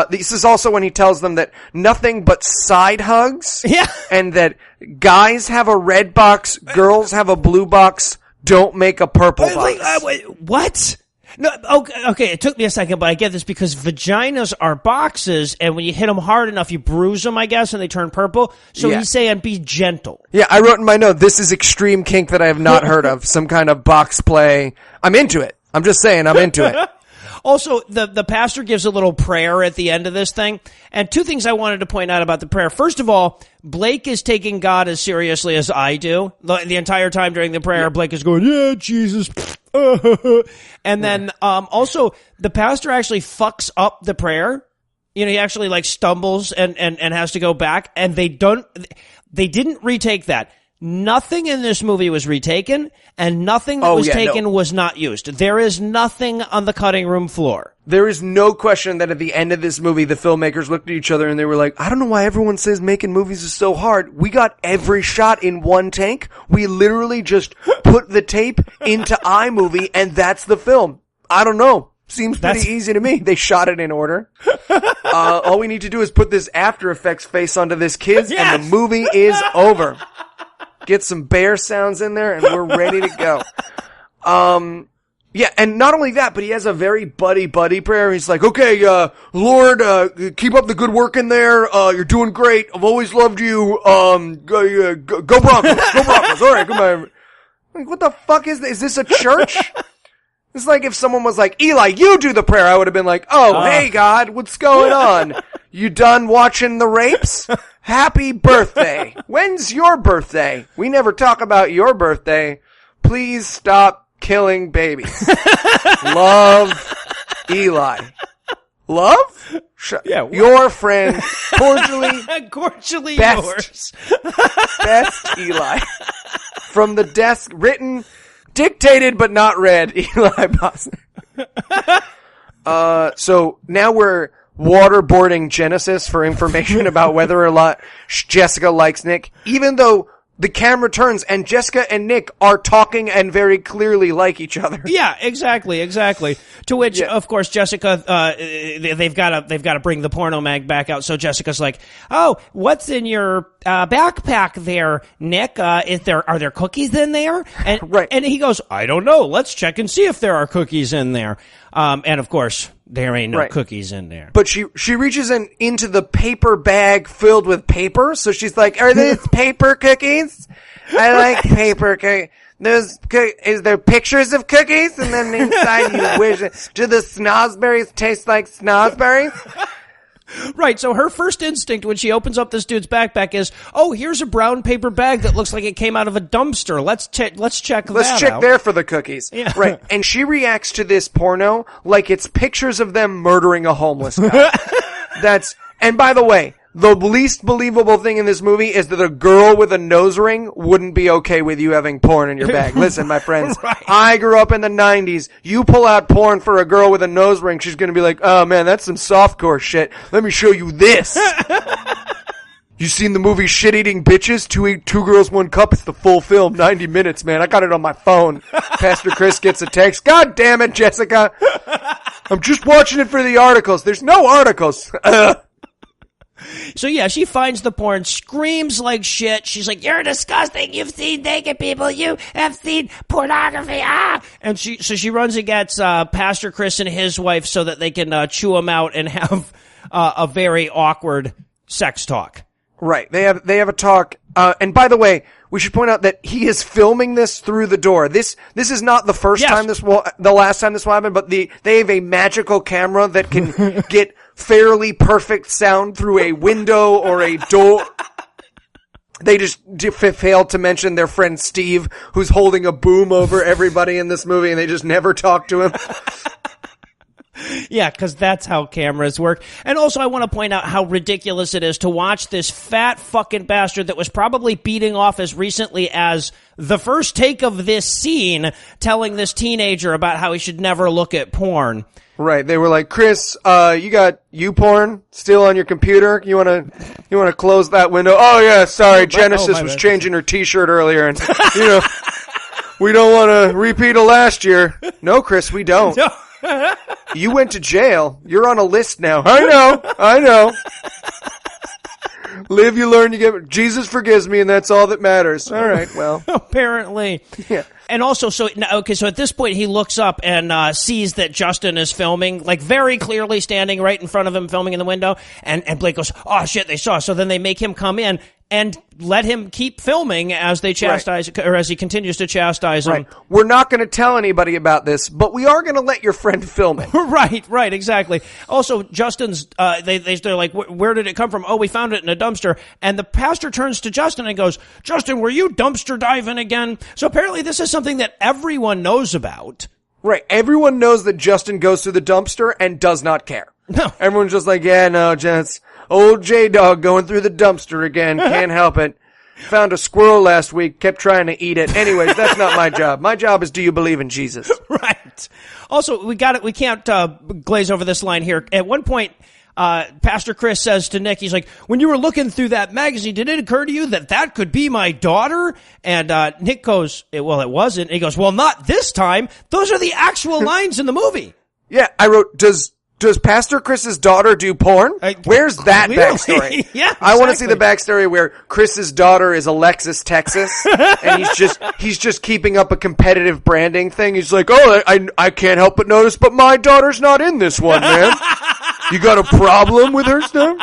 B: This is also when he tells them that nothing but side hugs.
C: Yeah.
B: And that guys have a red box, girls have a blue box, don't make a purple box.
C: What? No, okay, it took me a second, but I get this because vaginas are boxes, and when you hit them hard enough, you bruise them, I guess, and they turn purple. So he's saying be gentle.
B: Yeah, I wrote in my note, this is extreme kink that I have not heard of. Some kind of box play. I'm into it. I'm just saying, I'm into it.
C: Also, the pastor gives a little prayer at the end of this thing. And two things I wanted to point out about the prayer. First of all, Blake is taking God as seriously as I do. The entire time during the prayer, Blake is going, yeah, Jesus. And then also, the pastor actually fucks up the prayer. You know, he actually like stumbles and has to go back. And they didn't retake that. Nothing in this movie was retaken, and nothing that was taken was not used. There is nothing on the cutting room floor.
B: There is no question that at the end of this movie, the filmmakers looked at each other and they were like, I don't know why everyone says making movies is so hard. We got every shot in one take. We literally just put the tape into iMovie, and that's the film. I don't know. Seems pretty easy to me. They shot it in order. All we need to do is put this After Effects face onto this kid, and the movie is over. Get some bear sounds in there, and we're ready to go. Yeah, and not only that, but he has a very buddy prayer. He's like, okay, Lord, keep up the good work in there. You're doing great. I've always loved you. Go Broncos. Go Broncos. All right, come on. Like, what the fuck is this? Is this a church? It's like if someone was like, Eli, you do the prayer. I would have been like, hey, God, what's going on? You done watching the rapes? Happy birthday. When's your birthday? We never talk about your birthday. Please stop killing babies. Love, Eli. Love? Your friend, cordially
C: yours.
B: Best Eli. From the desk, written, dictated but not read, Eli Bosnick. So now we're waterboarding Genesis for information about whether or not Jessica likes Nick, even though the camera turns and Jessica and Nick are talking and very clearly like each other.
C: Yeah, exactly. To which, of course, Jessica, they've got to bring the porno mag back out. So Jessica's like, "Oh, what's in your backpack there, Nick? Are there cookies in there?" And
B: right.
C: And he goes, "I don't know. Let's check and see if there are cookies in there." And of course, there ain't no cookies in there.
B: But she reaches into the paper bag filled with paper. So she's like, "Are these paper cookies? I like paper cookies. Is there pictures of cookies? And then inside you wish, do the snozberries taste like snozberries?"
C: Right, so her first instinct when she opens up this dude's backpack is, "Oh, here's a brown paper bag that looks like it came out of a dumpster. Let's check that out.
B: Let's check there for the cookies."
C: Yeah.
B: Right, and she reacts to this porno like it's pictures of them murdering a homeless guy. And by the way, the least believable thing in this movie is that a girl with a nose ring wouldn't be okay with you having porn in your bag. Listen, my friends,
C: Right.
B: I grew up in the 90s. You pull out porn for a girl with a nose ring, she's gonna be like, "Oh man, that's some softcore shit. Let me show you this." You seen the movie Shit-Eating Bitches? Two Girls, One Cup? It's the full film, 90 minutes, man. I got it on my phone. Pastor Chris gets a text. "God damn it, Jessica. I'm just watching it for the articles." There's no articles.
C: So yeah, she finds the porn, screams like shit. She's like, "You're disgusting. You've seen naked people. You have seen pornography." And she runs and gets Pastor Chris and his wife so that they can chew him out and have a very awkward sex talk.
B: Right. They have a talk. And by the way, we should point out that he is filming this through the door. This is not the first time the last time this will happen, but they have a magical camera that can get fairly perfect sound through a window or a door. They just failed to mention their friend Steve, who's holding a boom over everybody in this movie, and they just never talk to him.
C: Yeah, because that's how cameras work. And also, I want to point out how ridiculous it is to watch this fat fucking bastard that was probably beating off as recently as the first take of this scene telling this teenager about how he should never look at porn.
B: Right. They were like, "Chris, you got YouPorn still on your computer? You wanna close that window?" "Oh yeah, sorry, Genesis was changing her t-shirt earlier, and we don't want to repeat of last year." "No, Chris, we don't."
C: No.
B: "You went to jail. You're on a list now." I know. Live, you learn, you get. Jesus forgives me, and that's all that matters. All right, well.
C: Apparently.
B: Yeah.
C: And also, so at this point, he looks up and sees that Justin is filming, like very clearly standing right in front of him, filming in the window. And Blake goes, "Oh shit, they saw." So then they make him come in and let him keep filming as they chastise, or as he continues to chastise him.
B: Right. "We're not going to tell anybody about this, but we are going to let your friend film it."
C: Right, exactly. Also, Justin's, they're like, "Where did it come from?" "Oh, we found it in a dumpster." And the pastor turns to Justin and goes, "Justin, were you dumpster diving again?" So apparently this is something that everyone knows about.
B: Right. Everyone knows that Justin goes through the dumpster and does not care.
C: No.
B: Everyone's just like, "Yeah, no, it's old J-Dog going through the dumpster again. Can't help it. Found a squirrel last week. Kept trying to eat it. Anyways, that's not my job. My job is, do you believe in Jesus?"
C: Right. Also, we can't glaze over this line here. At one point, Pastor Chris says to Nick, he's like, "When you were looking through that magazine, did it occur to you that could be my daughter?" And Nick goes, "Well, it wasn't." And he goes, "Well, not this time." Those are the actual lines in the movie.
B: Yeah, I wrote, Does Pastor Chris's daughter do porn? Where's that
C: Clearly.
B: backstory?
C: Yeah,
B: I want to
C: exactly.
B: see the backstory where Chris's daughter is Alexis Texas, and he's just keeping up a competitive branding thing. He's like, "Oh, I can't help but notice, but my daughter's not in this one, man. You got a problem with her stuff?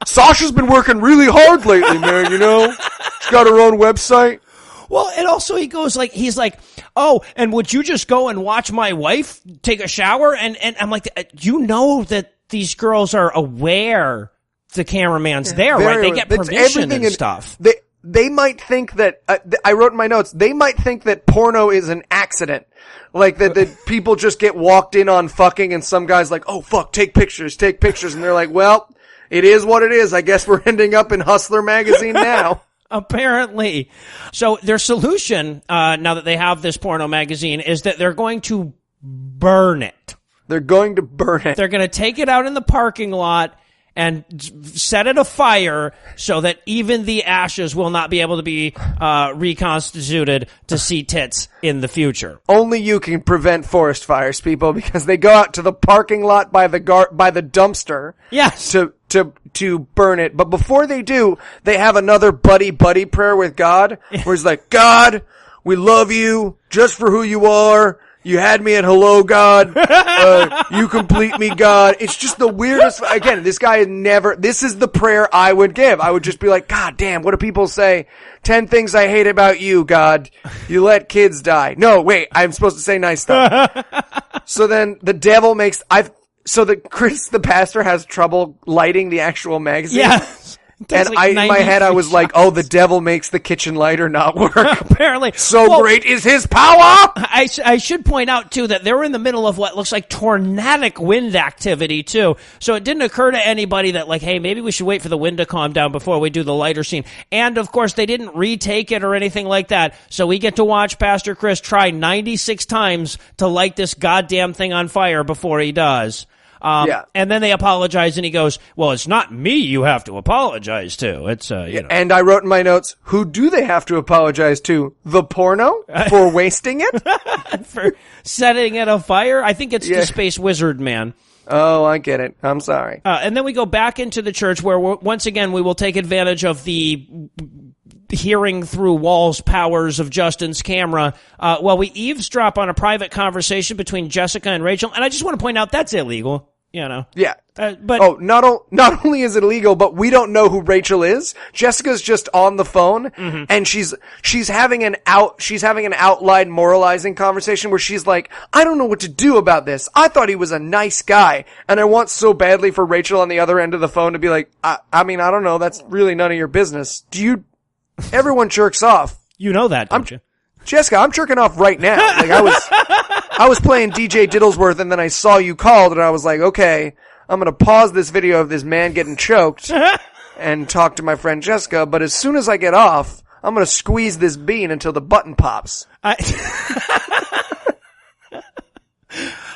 B: Sasha's been working really hard lately, man, She's got her own website."
C: Well, and also he's like, "Oh, and would you just go and watch my wife take a shower?" And I'm like, that these girls are aware the cameraman's there, right? They get permission and stuff.
B: They might think that, I wrote in my notes, they might think that porno is an accident. Like that people just get walked in on fucking and some guy's like, "Oh fuck, take pictures. And they're like, "Well, it is what it is. I guess we're ending up in Hustler magazine now."
C: Apparently. So their solution, now that they have this porno magazine, is that they're going to burn it.
B: They're going to burn it.
C: They're going to take it out in the parking lot and set it afire so that even the ashes will not be able to be reconstituted to see tits in the future.
B: Only you can prevent forest fires, people, because they go out to the parking lot by the dumpster.
C: Yes.
B: To burn it. But before they do, they have another buddy prayer with God, where he's like, God, we love you just for who you are. You had me at hello, God. You complete me, God. It's just the weirdest. Again, this guy this is the prayer I would give. I would just be like, God damn, what do people say? 10 things I hate about you, God. You let kids die. No, wait, I'm supposed to say nice stuff. So then the devil Chris, the pastor, has trouble lighting the actual magazine.
C: Yeah.
B: And in my head, I was like, oh, the devil makes the kitchen lighter not work.
C: Apparently.
B: Great is his power!
C: I should point out, too, that they're in the middle of what looks like tornadic wind activity, too. So it didn't occur to anybody that, like, hey, maybe we should wait for the wind to calm down before we do the lighter scene. And, of course, they didn't retake it or anything like that. So we get to watch Pastor Chris try 96 times to light this goddamn thing on fire before he does. And then they apologize, and he goes, well, it's not me you have to apologize to. It's, you know.
B: And I wrote in my notes, who do they have to apologize to? The porno? For wasting it?
C: For setting it afire? I think it's the Space Wizard Man.
B: Oh, I get it. I'm sorry.
C: And then we go back into the church where, once again, we will take advantage of the hearing through walls powers of Justin's camera while we eavesdrop on a private conversation between Jessica and Rachel. And I just want to point out, that's illegal. You know.
B: Yeah.
C: But
B: not only is it illegal, but we don't know who Rachel is. Jessica's just on the phone, and she's having an outline moralizing conversation where she's like, I don't know what to do about this. I thought he was a nice guy, and I want so badly for Rachel on the other end of the phone to be like, I mean, I don't know. That's really none of your business. Everyone jerks off.
C: You know that, don't you?
B: Jessica, I'm jerking off right now. Like I was playing DJ Diddlesworth, and then I saw you called, and I was like, okay, I'm gonna pause this video of this man getting choked and talk to my friend Jessica, but as soon as I get off, I'm gonna squeeze this bean until the button pops.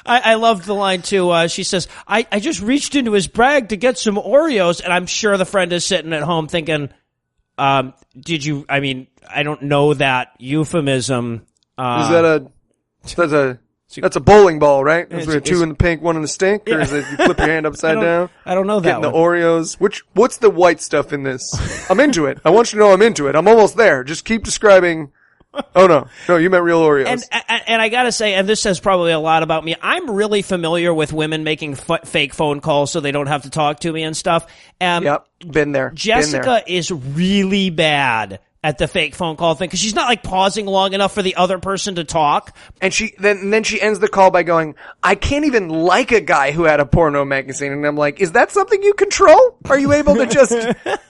C: I loved the line, too. She says, I just reached into his bag to get some Oreos, and I'm sure the friend is sitting at home thinking, I don't know that euphemism.
B: That's a bowling ball, right? Is there two in the pink, one in the stink? Or is it you flip your hand upside down?
C: I don't know that
B: Getting the Oreos. What's the white stuff in this? I'm into it. I want you to know I'm into it. I'm almost there. Just keep describing. Oh, no, you meant real Oreos.
C: And I gotta say, and this says probably a lot about me, I'm really familiar with women making fake phone calls so they don't have to talk to me and stuff.
B: Yep, been there.
C: Jessica is really bad at the fake phone call thing, because she's not like pausing long enough for the other person to talk.
B: And then she ends the call by going, I can't even like a guy who had a porno magazine. And I'm like, is that something you control? Are you able to just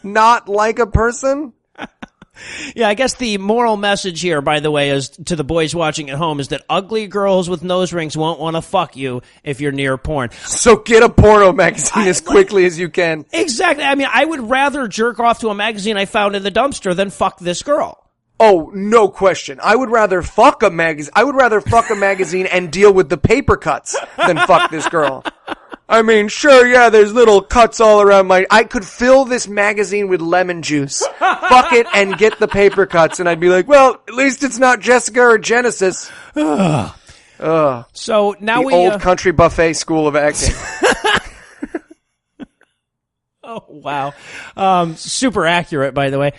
B: not like a person?
C: Yeah, I guess the moral message here, by the way, is to the boys watching at home, is that ugly girls with nose rings won't want to fuck you if you're near porn.
B: So get a porno magazine as quickly as you can.
C: Exactly. I mean, I would rather jerk off to a magazine I found in the dumpster than fuck this girl.
B: Oh, no question. I would rather fuck a magazine and deal with the paper cuts than fuck this girl. I mean, sure, yeah, there's little cuts all around I could fill this magazine with lemon juice, fuck it, and get the paper cuts, and I'd be like, well, at least it's not Jessica or Genesis.
C: So now
B: the old country buffet school of acting.
C: Oh, wow. Super accurate, by the way.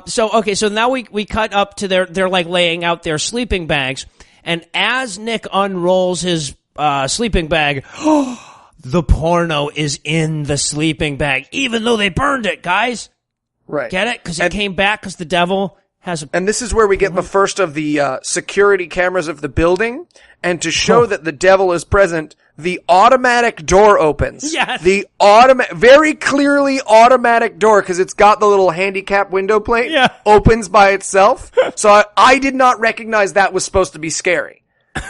C: So now we cut up to they're like laying out their sleeping bags, and as Nick unrolls his sleeping bag, the porno is in the sleeping bag, even though they burned it, guys.
B: Right.
C: Get it? Because it came back because the devil has a...
B: And this is where we get the first of the security cameras of the building. And to show that the devil is present, the automatic door opens.
C: Yes.
B: The very clearly automatic door, because it's got the little handicap window plate, opens by itself. So I did not recognize that was supposed to be scary.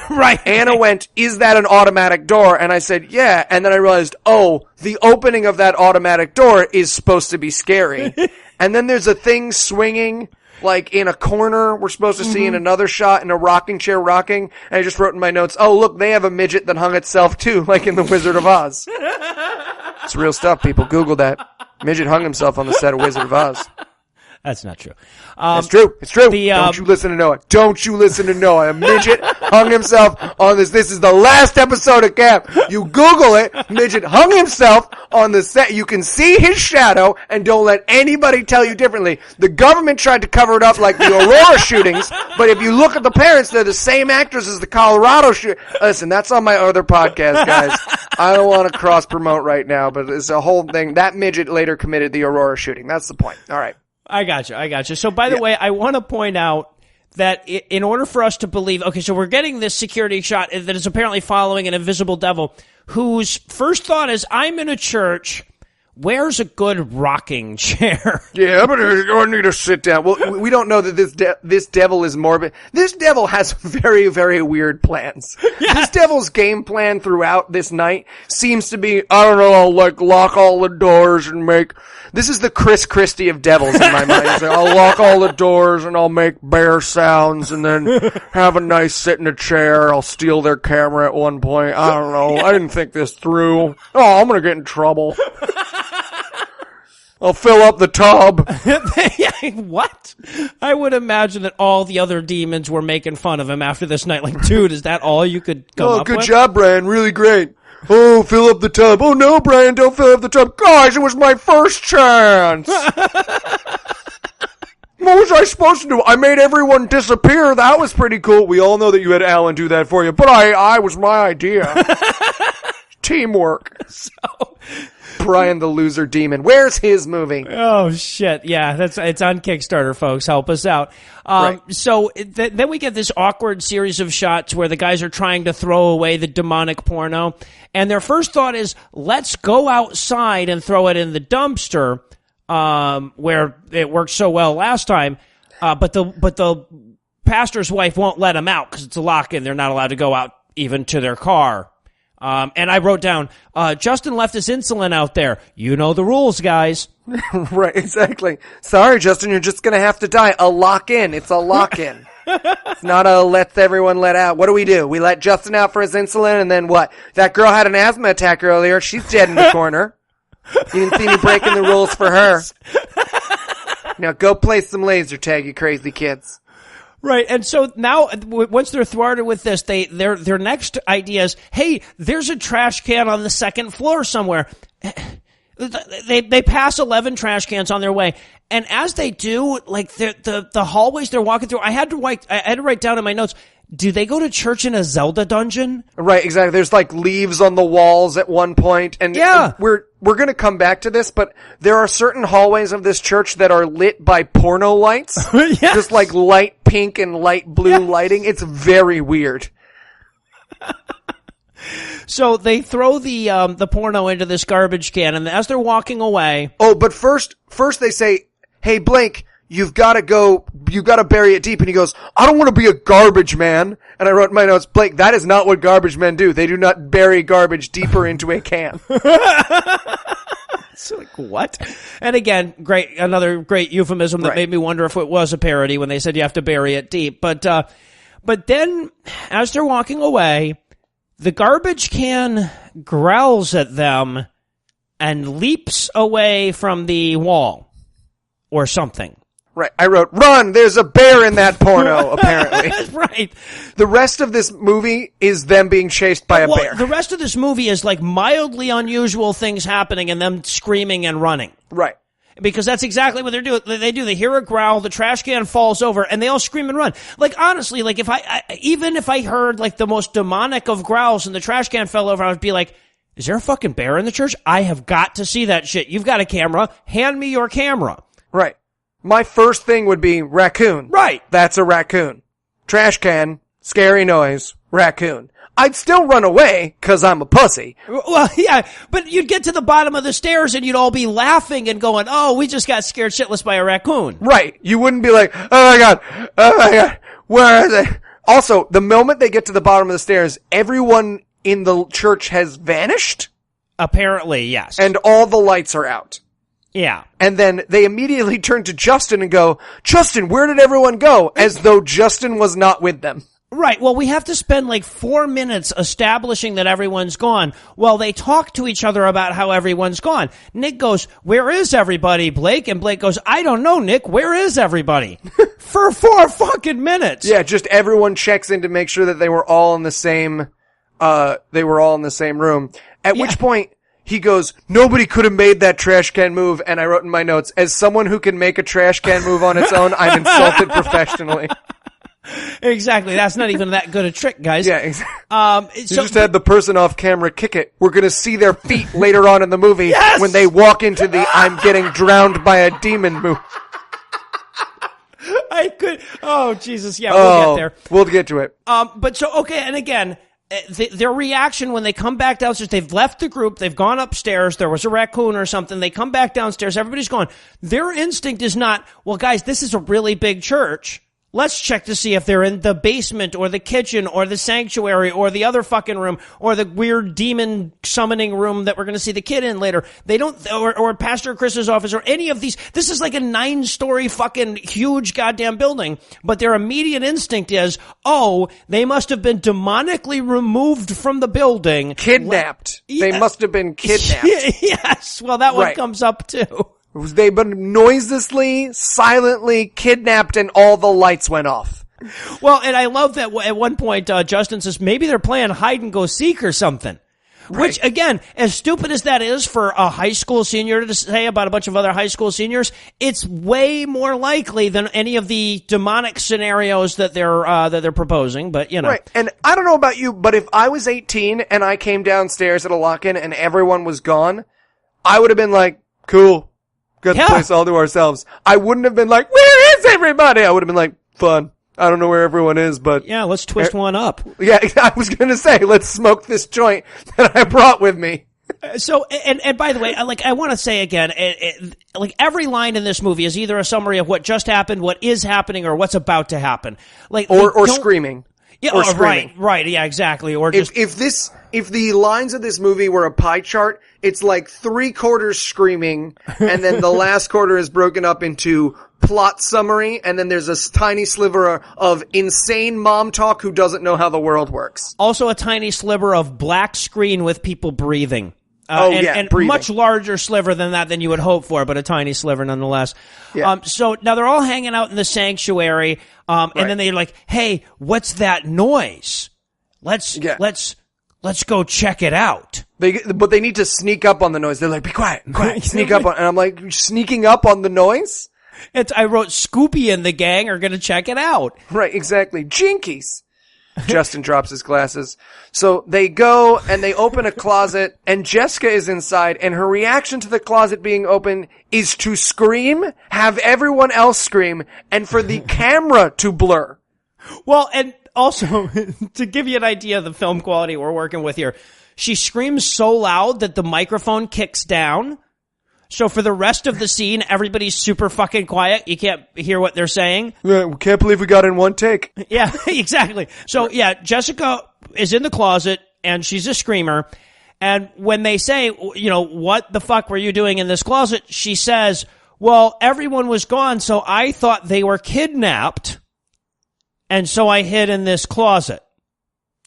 C: Right.
B: Anna went, is that an automatic door? And I said, yeah. And then I realized, oh, the opening of that automatic door is supposed to be scary. And then there's a thing swinging, like in a corner we're supposed to see in another shot, in a rocking chair rocking. And I just wrote in my notes, oh, look, they have a midget that hung itself too, like in The Wizard of Oz. It's real stuff, people. Google that. Midget hung himself on the set of Wizard of Oz.
C: That's not true.
B: It's true. It's true. Don't you listen to Noah. Don't you listen to Noah. A midget hung himself on this. This is the last episode of Camp. You Google it. Midget hung himself on the set. You can see his shadow, and don't let anybody tell you differently. The government tried to cover it up like the Aurora shootings, but if you look at the parents, they're the same actors as the Colorado shooting. Listen, that's on my other podcast, guys. I don't want to cross-promote right now, but it's a whole thing. That midget later committed the Aurora shooting. That's the point. All right.
C: I got you. So, by the way, I want to point out that in order for us to believe, okay, so we're getting this security shot that is apparently following an invisible devil whose first thought is, I'm in a church. Where's a good rocking chair?
B: Yeah, but I need to sit down. Well, we don't know that this devil is morbid. This devil has very, very weird plans. Yeah. This devil's game plan throughout this night seems to be, I don't know, I'll lock all the doors and this is the Chris Christie of devils in my mind. He's like, I'll lock all the doors and I'll make bear sounds and then have a nice sit in a chair. I'll steal their camera at one point. I don't know. I didn't think this through. Oh, I'm gonna get in trouble. I'll fill up the tub.
C: What? I would imagine that all the other demons were making fun of him after this night. Like, dude, is that all you could come up with?
B: Oh, good job, Brian. Really great. Oh, fill up the tub. Oh, no, Brian, don't fill up the tub. Guys, it was my first chance. What was I supposed to do? I made everyone disappear. That was pretty cool. We all know that you had Alan do that for you, but I was my idea. Teamwork.
C: So,
B: Brian the Loser Demon. Where's his movie?
C: Oh, shit. Yeah, it's on Kickstarter, folks. Help us out.
B: Right.
C: So then we get this awkward series of shots where the guys are trying to throw away the demonic porno, and their first thought is, let's go outside and throw it in the dumpster, where it worked so well last time, but the pastor's wife won't let them out because it's a lock-in. They're not allowed to go out even to their car. And I wrote down, Justin left his insulin out there. You know the rules, guys.
B: Right, exactly. Sorry, Justin, you're just gonna have to die. A lock-in. It's a lock-in. It's not a let everyone let out. What do? We let Justin out for his insulin, and then what? That girl had an asthma attack earlier. She's dead in the corner. You didn't see me breaking the rules for her. Now go play some laser tag, you crazy kids.
C: Right, and so now, once they're thwarted with this, their next idea is, hey, there's a trash can on the second floor somewhere. They pass 11 trash cans on their way, and as they do, like the hallways they're walking through, I had to write down in my notes, do they go to church in a Zelda dungeon?
B: Right, exactly. There's like leaves on the walls at one point, and
C: yeah.
B: We're going to come back to this, but there are certain hallways of this church that are lit by porno lights.
C: Yes.
B: Just like light pink and light blue lighting. It's very weird.
C: So they throw the porno into this garbage can, and as they're walking away...
B: Oh, but first they say, hey, Blake, you've got to bury it deep. And he goes, I don't want to be a garbage man. And I wrote in my notes, Blake, that is not what garbage men do. They do not bury garbage deeper into a can.
C: It's like, what? And again, another great euphemism that made me wonder if it was a parody when they said you have to bury it deep. But then, as they're walking away, the garbage can growls at them and leaps away from the wall or something.
B: Right. I wrote, run, there's a bear in that porno, apparently.
C: That's right.
B: The rest of this movie is them being chased by a bear.
C: The rest of this movie is like mildly unusual things happening and them screaming and running.
B: Right.
C: Because that's exactly what they're doing. They hear a growl, the trash can falls over, and they all scream and run. Like, honestly, like, even if I heard, like, the most demonic of growls and the trash can fell over, I would be like, is there a fucking bear in the church? I have got to see that shit. You've got a camera. Hand me your camera.
B: Right. My first thing would be raccoon.
C: Right.
B: That's a raccoon. Trash can, scary noise, raccoon. I'd still run away, 'cause I'm a pussy.
C: Well, yeah, but you'd get to the bottom of the stairs and you'd all be laughing and going, oh, we just got scared shitless by a raccoon.
B: Right. You wouldn't be like, oh my god, where are they? Also, the moment they get to the bottom of the stairs, everyone in the church has vanished.
C: Apparently, yes.
B: And all the lights are out.
C: Yeah.
B: And then they immediately turn to Justin and go, Justin, where did everyone go? As though Justin was not with them.
C: Right. Well, we have to spend like 4 minutes establishing that everyone's gone. Well, they talk to each other about how everyone's gone. Nick goes, "Where is everybody, Blake?" And Blake goes, "I don't know, Nick. Where is everybody?" For 4 fucking minutes.
B: Yeah, just everyone checks in to make sure that they were all in the same room. At which point he goes, "Nobody could have made that trash can move." And I wrote in my notes, as someone who can make a trash can move on its own, I'm insulted professionally.
C: Exactly. That's not even that good a trick, guys.
B: Yeah, exactly. You just had the person off camera kick it. We're going to see their feet later on in the movie when they walk into the "I'm getting drowned by a demon" move.
C: I could. Oh, Jesus. Yeah, we'll get there.
B: We'll get to it.
C: But so, okay, and again, their reaction when they come back downstairs, they've left the group, they've gone upstairs, there was a raccoon or something, they come back downstairs, everybody's gone. Their instinct is not, well, guys, this is a really big church. Let's check to see if they're in the basement or the kitchen or the sanctuary or the other fucking room or the weird demon summoning room that we're going to see the kid in later. They don't, or Pastor Chris's office or any of these. This is like a 9-story fucking huge goddamn building. But their immediate instinct is, oh, they must have been demonically removed from the building.
B: Kidnapped. They must have been kidnapped.
C: Yes. Well, that one comes up too.
B: They've been noiselessly, silently kidnapped, and all the lights went off.
C: Well, and I love that at one point, Justin says, maybe they're playing hide and go seek or something. Right. Which, again, as stupid as that is for a high school senior to say about a bunch of other high school seniors, it's way more likely than any of the demonic scenarios that they're proposing. But, you know.
B: Right. And I don't know about you, but if I was 18 and I came downstairs at a lock-in and everyone was gone, I would have been like, cool. Got the place all to ourselves. I wouldn't have been like, where is everybody? I would have been like, fun. I don't know where everyone is, but...
C: Yeah, let's twist one up.
B: Yeah, I was going to say, let's smoke this joint that I brought with me.
C: So, and by the way, I want to say again, like every line in this movie is either a summary of what just happened, what is happening, or what's about to happen. Like,
B: or screaming.
C: Yeah,
B: or screaming.
C: Right, yeah, exactly. Or just
B: if the lines of this movie were a pie chart, it's like 3/4 screaming, and then the last quarter is broken up into plot summary, and then there's a tiny sliver of insane mom talk who doesn't know how the world works.
C: Also a tiny sliver of black screen with people breathing.
B: And breathing.
C: Much larger sliver than that than you would hope for, but a tiny sliver nonetheless.
B: Yeah.
C: So now they're all hanging out in the sanctuary, and then they're like, "Hey, what's that noise? Let's go check it out."
B: But they need to sneak up on the noise. They're like, "Be quiet, sneak up on." And I'm like, "Sneaking up on the noise?"
C: I wrote Scoopy and the gang are going to check it out.
B: Right, exactly. Jinkies. Justin drops his glasses. So they go and they open a closet and Jessica is inside and her reaction to the closet being open is to scream, have everyone else scream, and for the camera to blur.
C: Well, and also, to give you an idea of the film quality we're working with here, she screams so loud that the microphone kicks down. So for the rest of the scene, everybody's super fucking quiet. You can't hear what they're saying.
B: Yeah, we can't believe we got in one take.
C: Yeah, exactly. So yeah, Jessica is in the closet and she's a screamer. And when they say, you know, what the fuck were you doing in this closet? She says, well, everyone was gone, so I thought they were kidnapped. And so I hid in this closet.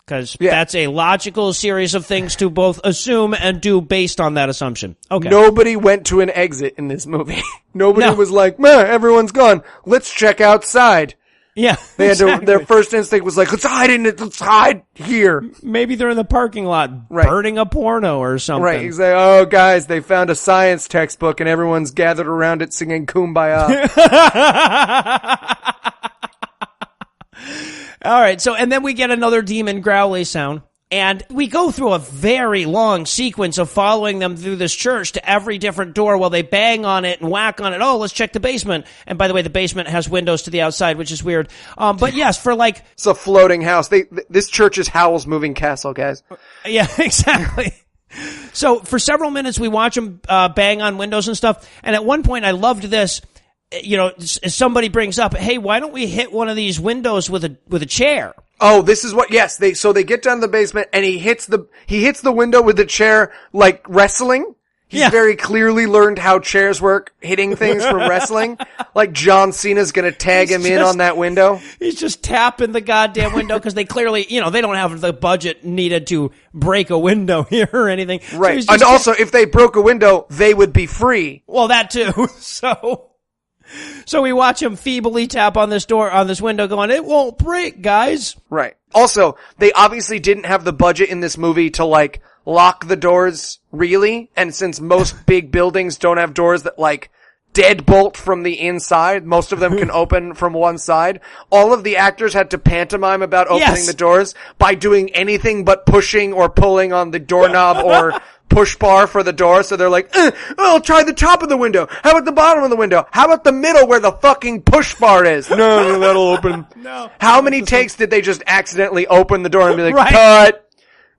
C: Because that's a logical series of things to both assume and do based on that assumption. Okay.
B: Nobody went to an exit in this movie. Nobody was like, man, everyone's gone. Let's check outside.
C: Yeah.
B: They had to, their first instinct was like, let's hide in it. Let's hide here.
C: Maybe they're in the parking lot burning a porno or something.
B: Right. He's like, oh, guys, they found a science textbook and everyone's gathered around it singing Kumbaya.
C: All right, so, and then we get another demon growly sound, and we go through a very long sequence of following them through this church to every different door while they bang on it and whack on it. Oh, let's check the basement. And by the way, the basement has windows to the outside, which is weird. But yes, for like...
B: It's a floating house. This church is Howl's Moving Castle, guys.
C: Yeah, exactly. So for several minutes, we watch them bang on windows and stuff, and at one point, I loved this. You know, somebody brings up, hey, why don't we hit one of these windows with a chair?
B: Oh, this is what, yes, they get down to the basement and he hits the window with the chair like wrestling. He's very clearly learned how chairs work, hitting things from wrestling. Like John Cena's gonna tag him in on that window.
C: He's just tapping the goddamn window because they clearly, they don't have the budget needed to break a window here or anything.
B: Right.
C: So
B: and also, if they broke a window, they would be free.
C: Well, that too. So we watch him feebly tap on this window going, it won't break, guys.
B: Right. Also, they obviously didn't have the budget in this movie to, like, lock the doors, really. And since most big buildings don't have doors that, like, deadbolt from the inside, most of them can open from one side. All of the actors had to pantomime about opening the doors by doing anything but pushing or pulling on the doorknob or push bar for the door. So they're like, I'll try the top of the window. How about the bottom of the window? How about the middle where the fucking push bar is? No, that'll open.
C: No.
B: How many takes did they just accidentally open the door and be like,
C: Right.
B: cut?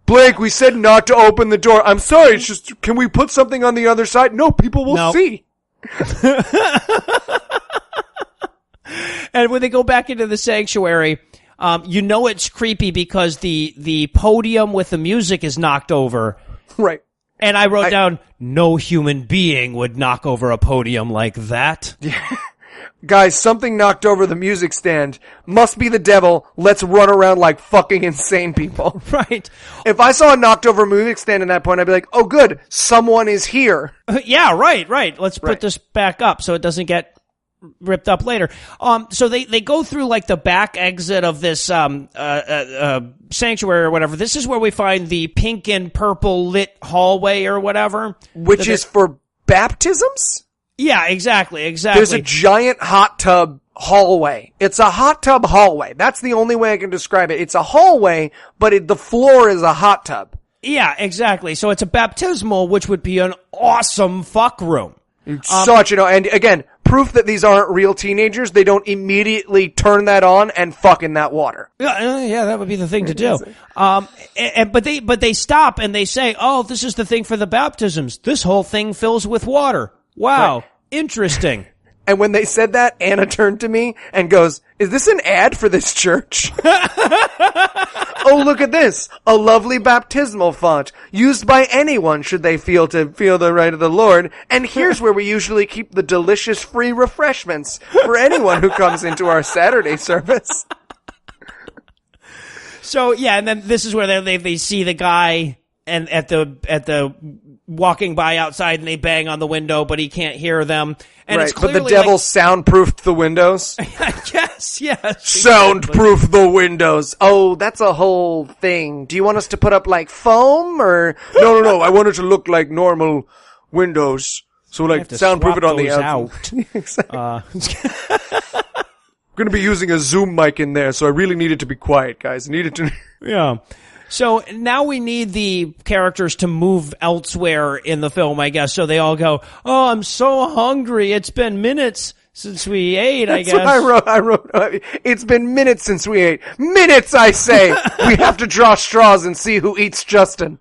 B: Blake, we said not to open the door. I'm sorry, it's just, can we put something on the other side? No, people will see.
C: And when they go back into the sanctuary, it's creepy because the podium with the music is knocked over.
B: Right.
C: And I wrote down, no human being would knock over a podium like that.
B: Guys, something knocked over the music stand. Must be the devil. Let's run around like fucking insane people.
C: Right.
B: If I saw a knocked over music stand at that point, I'd be like, oh good, someone is here.
C: Yeah, right. Let's put this back up so it doesn't get ripped up later. So they go through like the back exit of this sanctuary or whatever. This is where we find the pink and purple lit hallway or whatever.
B: Which is for baptisms?
C: Yeah, exactly.
B: There's a giant hot tub hallway. It's a hot tub hallway. That's the only way I can describe it. It's a hallway, but the floor is a hot tub.
C: Yeah, exactly. So it's a baptismal, which would be an awesome fuck room.
B: And again, proof that these aren't real teenagers. They don't immediately turn that on and fuck in that water.
C: Yeah, that would be the thing to do. But they stop and they say, "Oh, this is the thing for the baptisms. This whole thing fills with water." Wow, right. Interesting.
B: And when they said that, Anna turned to me and goes, "Is this an ad for this church?" Oh, look at this. A lovely baptismal font used by anyone should they feel the right of the Lord. And here's where we usually keep the delicious free refreshments for anyone who comes into our Saturday service.
C: So, yeah, and then this is where they see the guy and at the walking by outside and they bang on the window, but he can't hear them. And
B: right,
C: it's clearly
B: but the devil soundproofed the windows.
C: Yes.
B: Soundproof the windows. Oh, that's a whole thing. Do you want us to put up like foam or? No. I want it to look like normal windows. So like soundproof it on the outside. I'm going to be using a Zoom mic in there, so I really need it to be quiet, guys. I need it to.
C: Yeah. So now we need the characters to move elsewhere in the film, I guess. So they all go, "Oh, I'm so hungry. It's been minutes since we ate," I guess.
B: That's what I wrote. It's been minutes since we ate. Minutes, I say. We have to draw straws and see who eats Justin.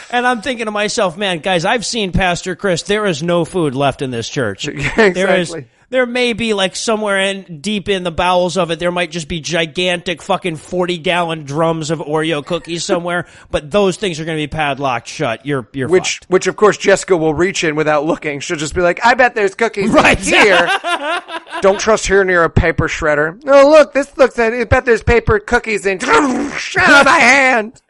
C: And I'm thinking to myself, man, guys, I've seen Pastor Chris. There is no food left in this church.
B: Exactly.
C: There may be like somewhere deep in the bowels of it, there might just be gigantic fucking 40-gallon drums of Oreo cookies somewhere, but those things are going to be padlocked shut. You're fucked.
B: Which of course Jessica will reach in without looking. She'll just be like, "I bet there's cookies right here." Don't trust her near a paper shredder. Oh, look, I bet there's paper cookies in. Shut out my hand.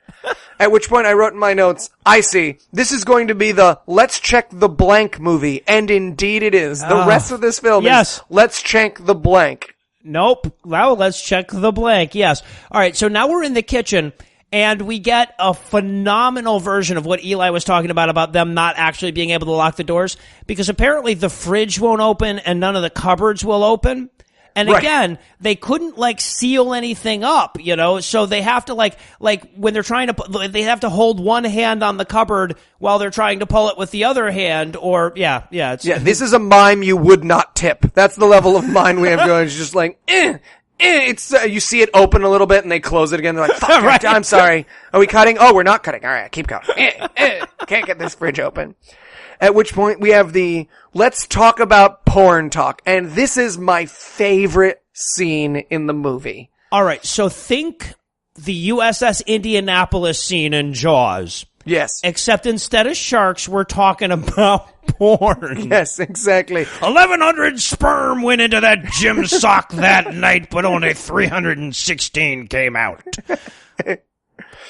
B: At which point I wrote in my notes, I see. This is going to be the let's check the blank movie. And indeed it is. The rest of this film is let's check the blank.
C: Nope. Well, let's check the blank. Yes. All right. So now we're in the kitchen and we get a phenomenal version of what Eli was talking about them not actually being able to lock the doors because apparently the fridge won't open and none of the cupboards will open. And again, they couldn't like seal anything up, so they have to like when they're trying to, they have to hold one hand on the cupboard while they're trying to pull it with the other hand or,
B: this is a mime you would not tip. That's the level of mind we have going. It's just like, it's, you see it open a little bit and they close it again. They're like, fuck, right. I'm sorry. Are we cutting? Oh, we're not cutting. All right, keep going. Can't get this fridge open. At which point we have the let's talk about porn talk. And this is my favorite scene in the movie.
C: All right. So think the USS Indianapolis scene in Jaws.
B: Yes.
C: Except instead of sharks, we're talking about porn.
B: Yes, exactly.
C: 1,100 sperm went into that gym sock that night, but only 316 came out.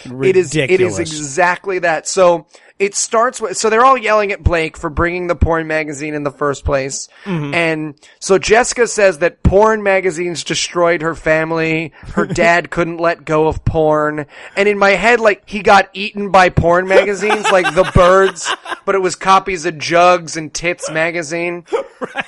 B: It is exactly that. So it starts with, so they're all yelling at Blake for bringing the porn magazine in the first place. Mm-hmm. And so Jessica says that porn magazines destroyed her family. Her dad couldn't let go of porn. And in my head, like, he got eaten by porn magazines, like The Birds, but it was copies of Jugs and Tits magazine. Right.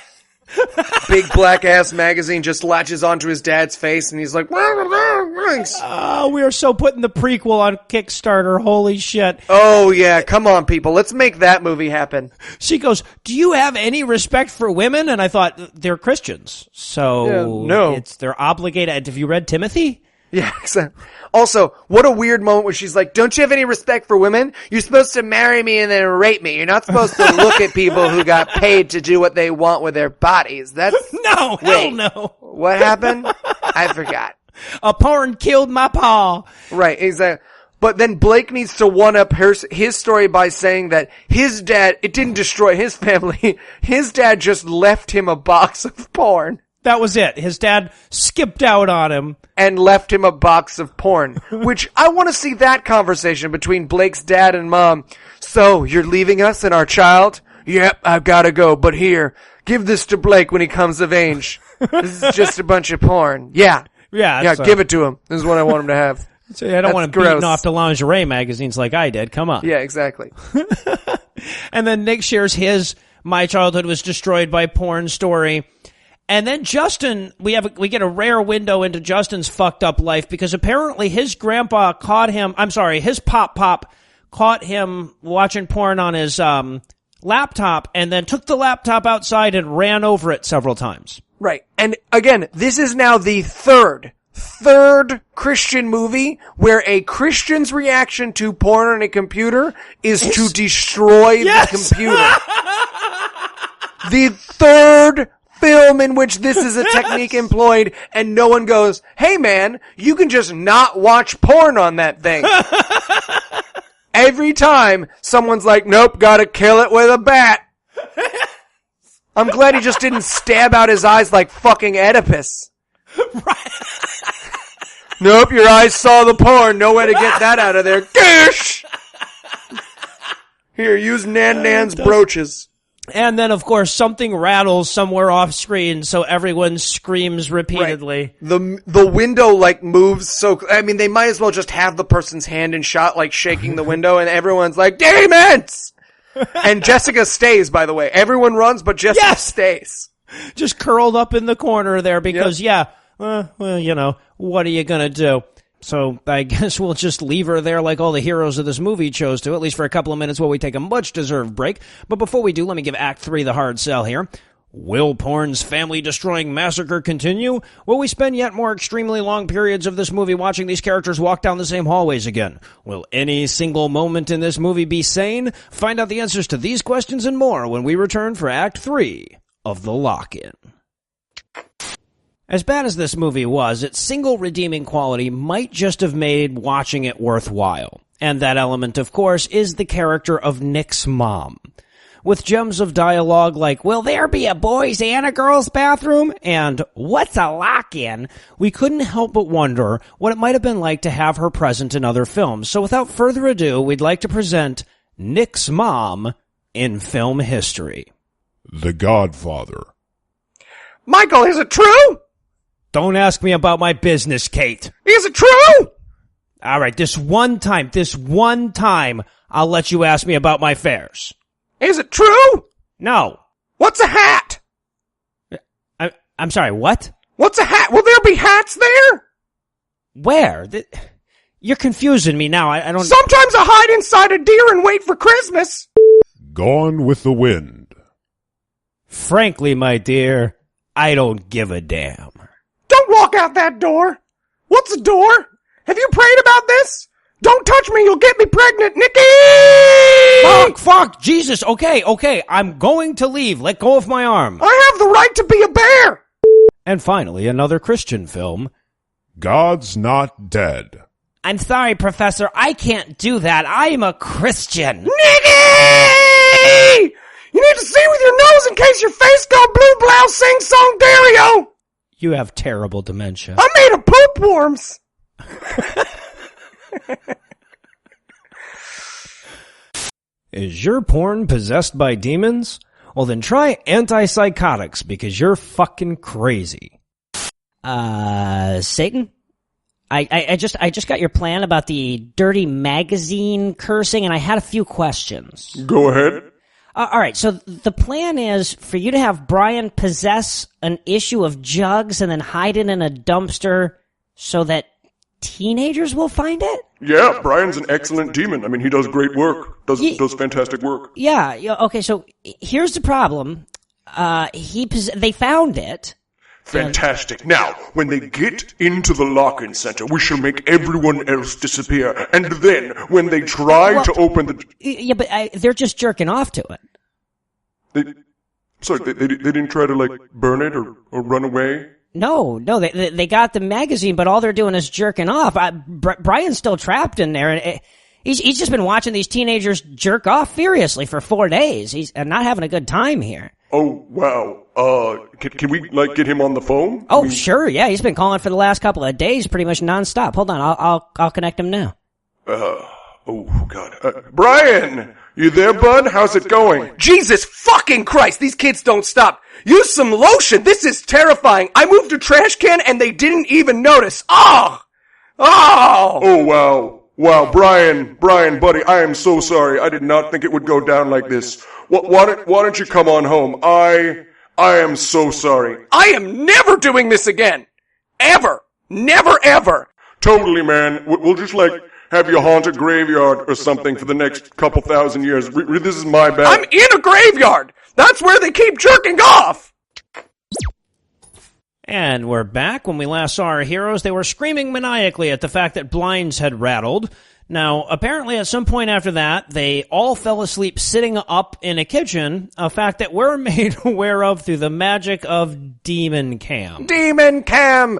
B: Big black ass magazine just latches onto his dad's face, and he's like,
C: "Oh, we are so putting the prequel on Kickstarter. Holy shit!"
B: Oh yeah, come on, people, let's make that movie happen.
C: She goes, "Do you have any respect for women?" And I thought, they're Christians, so
B: no,
C: they're obligated. Have you read Timothy?
B: Yeah, exactly. Also, what a weird moment when she's like, don't you have any respect for women? You're supposed to marry me and then rape me. You're not supposed to look at people who got paid to do what they want with their bodies. That's...
C: No, hell no.
B: What happened? I forgot.
C: A porn killed my paw.
B: Right, exactly. But then Blake needs to one-up his story by saying that his dad, it didn't destroy his family. His dad just left him a box of porn.
C: That was it. His dad skipped out on him.
B: And left him a box of porn. Which, I want to see that conversation between Blake's dad and mom. So, you're leaving us and our child? Yep, I've got to go, but here, give this to Blake when he comes of age. This is just a bunch of porn. Yeah. Yeah, give it to him. This is what I want him to have.
C: So I don't want him beating off the lingerie magazines like I did. Come on.
B: Yeah, exactly.
C: And then Nick shares his "My childhood was destroyed by porn" story. And then Justin, we get a rare window into Justin's fucked up life because apparently his grandpa his pop caught him watching porn on his laptop and then took the laptop outside and ran over it several times.
B: Right. And again, this is now the third Christian movie where a Christian's reaction to porn on a computer is to destroy the computer. The third film in which this is a technique employed, and no one goes, hey man, you can just not watch porn on that thing. Every time, someone's like, nope, gotta kill it with a bat. I'm glad he just didn't stab out his eyes like fucking Oedipus.
C: Right.
B: Nope, your eyes saw the porn, no way to get that out of there. Gish! Here, use Nan's brooches.
C: And then, of course, something rattles somewhere off screen, so everyone screams repeatedly.
B: Right. The window, like, moves so... I mean, they might as well just have the person's hand in shot, like, shaking the window, and everyone's like, demons! And Jessica stays, by the way. Everyone runs, but Jessica stays.
C: Just curled up in the corner there because, well, you know, what are you gonna do? So I guess we'll just leave her there like all the heroes of this movie chose to, at least for a couple of minutes while we take a much-deserved break. But before we do, let me give Act 3 the hard sell here. Will porn's family-destroying massacre continue? Will we spend yet more extremely long periods of this movie watching these characters walk down the same hallways again? Will any single moment in this movie be sane? Find out the answers to these questions and more when we return for Act 3 of The Lock-In. As bad as this movie was, its single redeeming quality might just have made watching it worthwhile. And that element, of course, is the character of Nick's mom. With gems of dialogue like, will there be a boys' and a girls' bathroom? And what's a lock-in? We couldn't help but wonder what it might have been like to have her present in other films. So without further ado, we'd like to present Nick's mom in film history.
D: The Godfather.
B: Michael, is it true?
C: Don't ask me about my business, Kate.
B: Is it true?
C: All right, this one time, I'll let you ask me about my fares.
B: Is it true?
C: No.
B: What's a hat?
C: I'm sorry, what?
B: What's a hat? Will there be hats there?
C: Where? You're confusing me now. I don't...
B: Sometimes I hide inside a deer and wait for Christmas.
D: Gone with the Wind.
C: Frankly, my dear, I don't give a damn.
B: Don't walk out that door. What's a door? Have you prayed about this? Don't touch me, you'll get me pregnant, Nikki!
C: Fuck, Jesus, okay, I'm going to leave. Let go of my arm.
B: I have the right to be a bear!
C: And finally, another Christian film.
D: God's Not Dead.
C: I'm sorry, Professor, I can't do that. I'm a Christian.
B: Niggy! You need to see with your nose in case your face go blue blouse sing song Dario!
C: You have terrible dementia.
B: I'm made of poop worms!
C: Is your porn possessed by demons? Well, then try antipsychotics because you're fucking crazy.
E: Satan? I just got your plan about the dirty magazine cursing, and I had a few questions.
F: Go ahead.
E: All right, so the plan is for you to have Brian possess an issue of Jugs and then hide it in a dumpster so that teenagers will find it?
F: Yeah, Brian's an excellent demon. I mean, he does great work. Does fantastic work.
E: Yeah, okay, so here's the problem. They found it.
F: Fantastic. Now, when they get into the lock-in center, we shall make everyone else disappear. And then, when they try to open the...
E: Yeah, but they're just jerking off to it.
F: They didn't try to, like, burn it or run away?
E: No, they got the magazine, but all they're doing is jerking off. Brian's still trapped in there, and he's just been watching these teenagers jerk off furiously for 4 days. He's not having a good time here.
F: Oh, wow. Can we, like, get him on the phone?
E: Oh, sure, yeah. He's been calling for the last couple of days pretty much nonstop. Hold on, I'll connect him now.
F: Oh, God. Brian! You there, bud? How's it going?
B: Jesus fucking Christ, these kids don't stop. Use some lotion. This is terrifying. I moved a trash can and they didn't even notice. Oh!
F: Oh, wow. Wow, Brian, buddy, I am so sorry. I did not think it would go down like this. Why don't you come on home? I am so sorry.
B: I am never doing this again. Ever. Never, ever.
F: Totally, man. We'll just, like, have you haunt a graveyard or something for the next couple thousand years. This is my bad.
B: I'm in a graveyard. That's where they keep jerking off.
C: And we're back. When we last saw our heroes, they were screaming maniacally at the fact that blinds had rattled. Now, apparently at some point after that, they all fell asleep sitting up in a kitchen, a fact that we're made aware of through the magic of Demon Cam.
B: Demon Cam!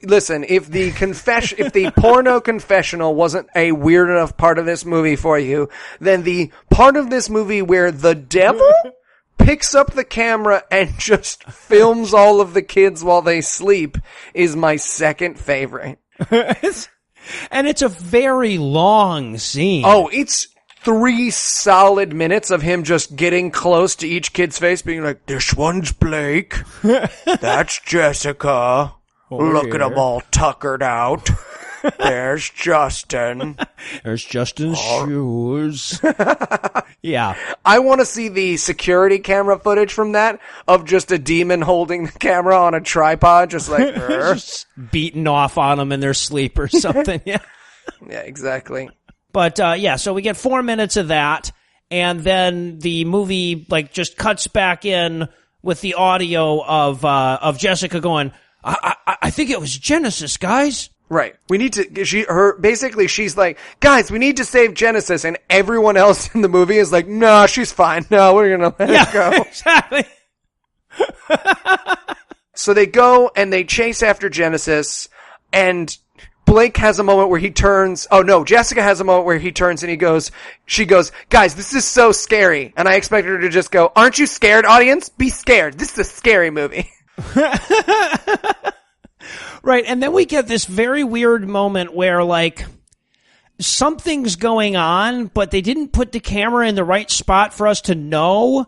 B: Listen, if the porno confessional wasn't a weird enough part of this movie for you, then the part of this movie where the devil picks up the camera and just films all of the kids while they sleep is my second favorite.
C: And it's a very long scene.
B: Oh, it's 3 solid minutes of him just getting close to each kid's face, being like, this one's Blake. That's Jessica. Look at them all tuckered out. There's Justin.
C: There's Justin's shoes. Yeah.
B: I want to see the security camera footage from that of just a demon holding the camera on a tripod, just like,
C: just beating off on them in their sleep or something. Yeah.
B: Yeah, exactly.
C: But, so we get 4 minutes of that, and then the movie, like, just cuts back in with the audio of Jessica going, I think it was Genesis, guys.
B: Right. We need to, basically she's like, guys, we need to save Genesis, and everyone else in the movie is like, no, she's fine. No, we're gonna let her go.
C: Exactly.
B: So they go and they chase after Genesis, and Blake has a moment where Jessica has a moment where he turns and she goes, guys, this is so scary. And I expected her to just go, aren't you scared, audience? Be scared. This is a scary movie.
C: Right, and then we get this very weird moment where, like, something's going on, but they didn't put the camera in the right spot for us to know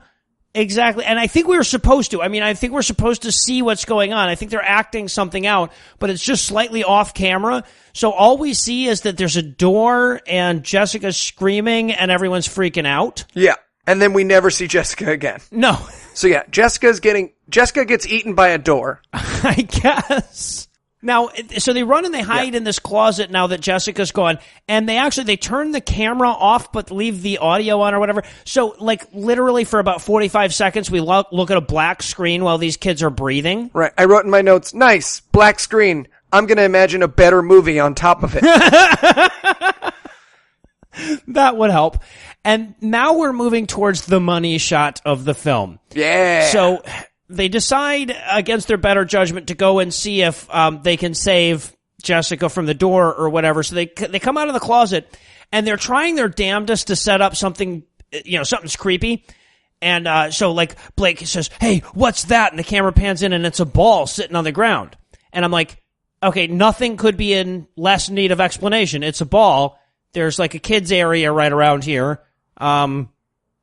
C: exactly. And I think we were supposed to. I mean, I think we're supposed to see what's going on. I think they're acting something out, but it's just slightly off camera. So all we see is that there's a door and Jessica's screaming and everyone's freaking out.
B: Yeah. And then we never see Jessica again.
C: No.
B: So yeah, Jessica gets eaten by a door.
C: I guess. Now, so they run and they hide in this closet now that Jessica's gone, and they turn the camera off but leave the audio on or whatever. So, like, literally for about 45 seconds, we look at a black screen while these kids are breathing.
B: Right. I wrote in my notes, nice, black screen. I'm going to imagine a better movie on top of it.
C: That would help. And now we're moving towards the money shot of the film.
B: Yeah.
C: So they decide against their better judgment to go and see if they can save Jessica from the door or whatever. So they come out of the closet and they're trying their damnedest to set up something, something's creepy. And so like Blake says, "Hey, what's that?" And the camera pans in and it's a ball sitting on the ground. And I'm like, okay, nothing could be in less need of explanation. It's a ball. There's like a kids area right around here. I'm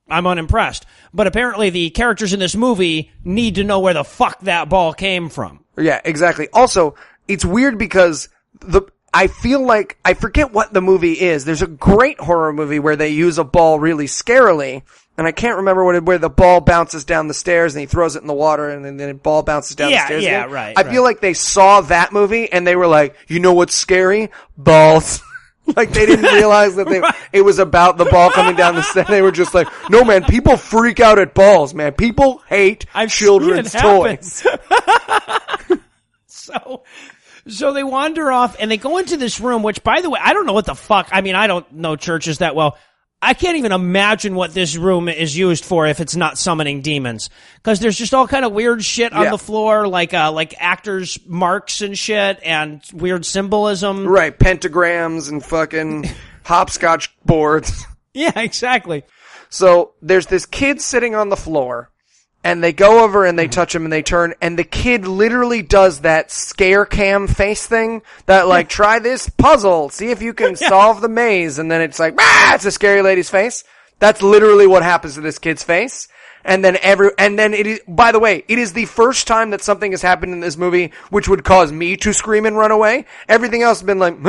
C: unimpressed. But apparently the characters in this movie need to know where the fuck that ball came from.
B: Yeah, exactly. Also, it's weird because I feel like, I forget what the movie is. There's a great horror movie where they use a ball really scarily, and I can't remember where the ball bounces down the stairs and he throws it in the water and then the ball bounces down the stairs.
C: Yeah,
B: again.
C: right.
B: I feel like they saw that movie and they were like, you know what's scary? Balls. Like they didn't realize that it was about the ball coming down the stairs. They were just like, no man, people freak out at balls, man. People hate children's toys.
C: So they wander off and they go into this room, which by the way, I don't know what the fuck. I mean, I don't know churches that well. I can't even imagine what this room is used for if it's not summoning demons. Cause there's just all kind of weird shit on the floor, like actors' marks and shit and weird symbolism.
B: Right. Pentagrams and fucking hopscotch boards.
C: Yeah, exactly.
B: So there's this kid sitting on the floor and they go over and they touch him and they turn and the kid literally does that scare cam face thing that like, try this puzzle, see if you can solve the maze. And then it's like, it's a scary lady's face. That's literally what happens to this kid's face. And then it is, by the way, it is the first time that something has happened in this movie which would cause me to scream and run away. Everything else has been like,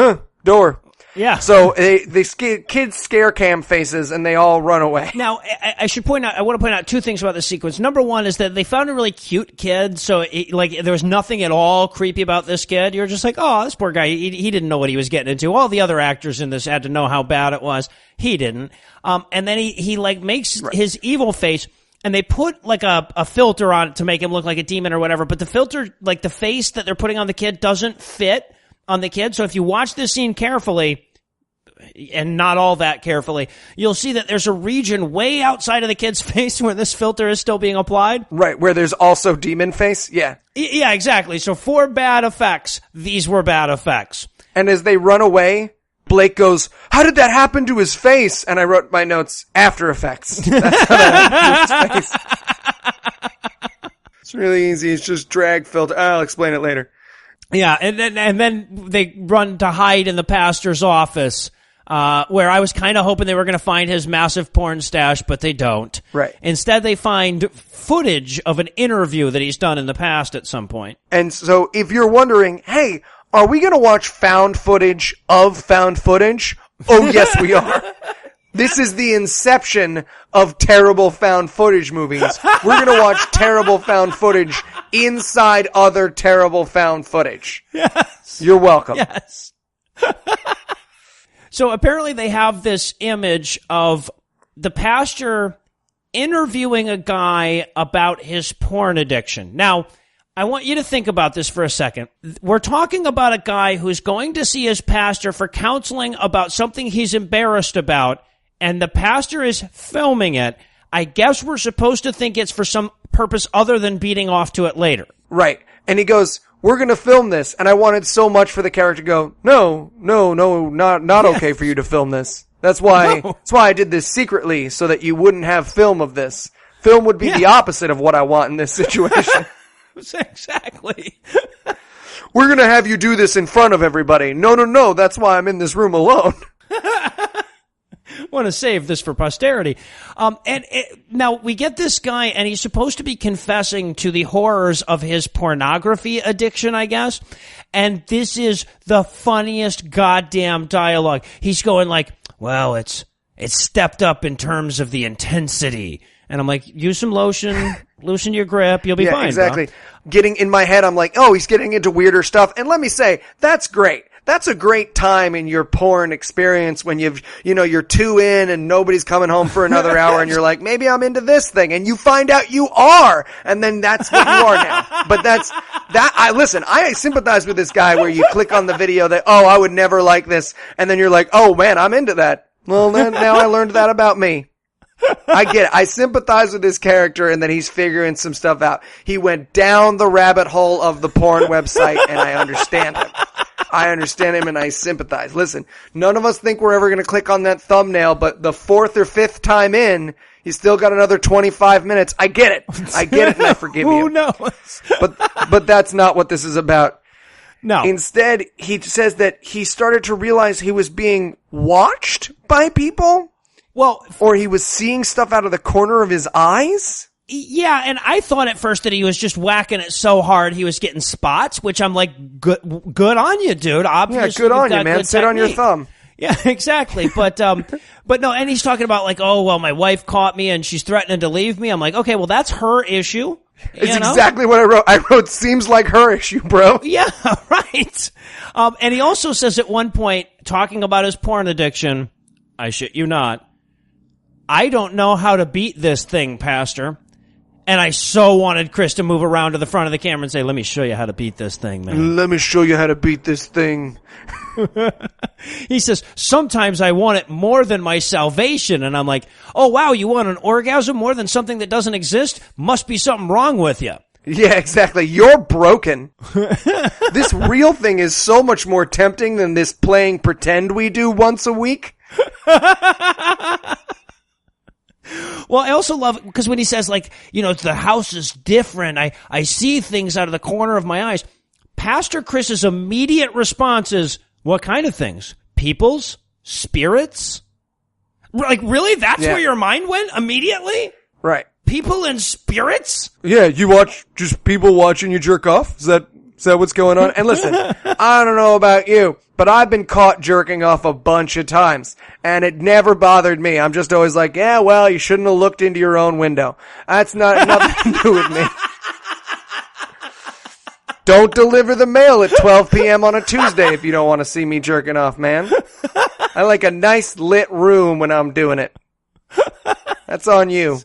B: door.
C: Yeah.
B: So the kids scare cam faces and they all run away.
C: Now, I want to point out two things about this sequence. Number one is that they found a really cute kid. So there was nothing at all creepy about this kid. You're just like, oh, this poor guy, he didn't know what he was getting into. All the other actors in this had to know how bad it was. He didn't. And then he makes his evil face. And they put like a filter on it to make him look like a demon or whatever. But the filter, like the face that they're putting on the kid doesn't fit on the kid. So if you watch this scene carefully, and not all that carefully, you'll see that there's a region way outside of the kid's face where this filter is still being applied.
B: Right, where there's also demon face. Yeah.
C: Yeah, exactly. So for bad effects, these were bad effects.
B: And as they run away, Blake goes, how did that happen to his face? And I wrote my notes, After Effects. That's how that happened to his face. It's really easy. It's just drag filter. I'll explain it later.
C: Yeah, and then they run to hide in the pastor's office, where I was kind of hoping they were going to find his massive porn stash, but they don't.
B: Right.
C: Instead, they find footage of an interview that he's done in the past at some point.
B: And so if you're wondering, hey, are we going to watch found footage of found footage? Oh, yes, we are. This is the inception of terrible found footage movies. We're going to watch terrible found footage inside other terrible found footage.
C: Yes.
B: You're welcome.
C: Yes. So apparently they have this image of the pastor interviewing a guy about his porn addiction. Now, I want you to think about this for a second. We're talking about a guy who's going to see his pastor for counseling about something he's embarrassed about, and the pastor is filming it. I guess we're supposed to think it's for some purpose other than beating off to it later.
B: Right. And he goes, we're going to film this. And I wanted so much for the character to go, no, not okay for you to film this. That's why I did this secretly, so that you wouldn't have film of this. Film would be the opposite of what I want in this situation.
C: Exactly.
B: We're going to have you do this in front of everybody. No. That's why I'm in this room alone.
C: Want to save this for posterity. Now we get this guy, and he's supposed to be confessing to the horrors of his pornography addiction, I guess. And this is the funniest goddamn dialogue. He's going like, well, it's stepped up in terms of the intensity. And I'm like, use some lotion, loosen your grip, you'll be fine.
B: Exactly.
C: Bro.
B: Getting in my head, I'm like, oh, he's getting into weirder stuff. And let me say, that's great. That's a great time in your porn experience when you're 2 in and nobody's coming home for another hour and you're like, maybe I'm into this thing, and you find out you are, and then that's what you are now. But I sympathize with this guy where you click on the video that, oh, I would never like this, and then you're like, oh man, I'm into that. Well, then now I learned that about me. I get it. I sympathize with this character and that he's figuring some stuff out. He went down the rabbit hole of the porn website and I understand him. I understand him and I sympathize. Listen, none of us think we're ever going to click on that thumbnail, but the fourth or fifth time in, you still got another 25 minutes. I get it. And I forgive you.
C: Who knows?
B: But that's not what this is about.
C: No.
B: Instead, he says that he started to realize he was being watched by people.
C: Well,
B: or he was seeing stuff out of the corner of his eyes.
C: yeah, and I thought at first that he was just whacking it so hard he was getting spots, which I'm like, good on you, dude. Obviously,
B: yeah, good on you, man. Sit on your thumb.
C: Yeah, exactly. But no, and he's talking about like, oh, well, my wife caught me and she's threatening to leave me. I'm like, okay, well, that's her issue.
B: It's exactly what I wrote. I wrote, seems like her issue, bro.
C: Yeah, right. And he also says at one point, talking about his porn addiction, I shit you not, I don't know how to beat this thing, Pastor. And I so wanted Chris to move around to the front of the camera and say, let me show you how to beat this thing, man.
B: Let me show you how to beat this thing.
C: He says, sometimes I want it more than my salvation. And I'm like, oh, wow, you want an orgasm more than something that doesn't exist? Must be something wrong with you.
B: Yeah, exactly. You're broken. This real thing is so much more tempting than this playing pretend we do once a week.
C: Well, I also love, because when he says, like, you know, the house is different, I see things out of the corner of my eyes. Pastor Chris's immediate response is, what kind of things? People's? Spirits? Like, really? That's where your mind went immediately?
B: Right.
C: People and spirits?
B: Yeah, you watch just people watching you jerk off? Is that what's going on? And listen, I don't know about you, but I've been caught jerking off a bunch of times, and it never bothered me. I'm just always like, yeah, well, you shouldn't have looked into your own window. That's nothing to do with me. Don't deliver the mail at 12 p.m. on a Tuesday if you don't want to see me jerking off, man. I like a nice lit room when I'm doing it. That's on you.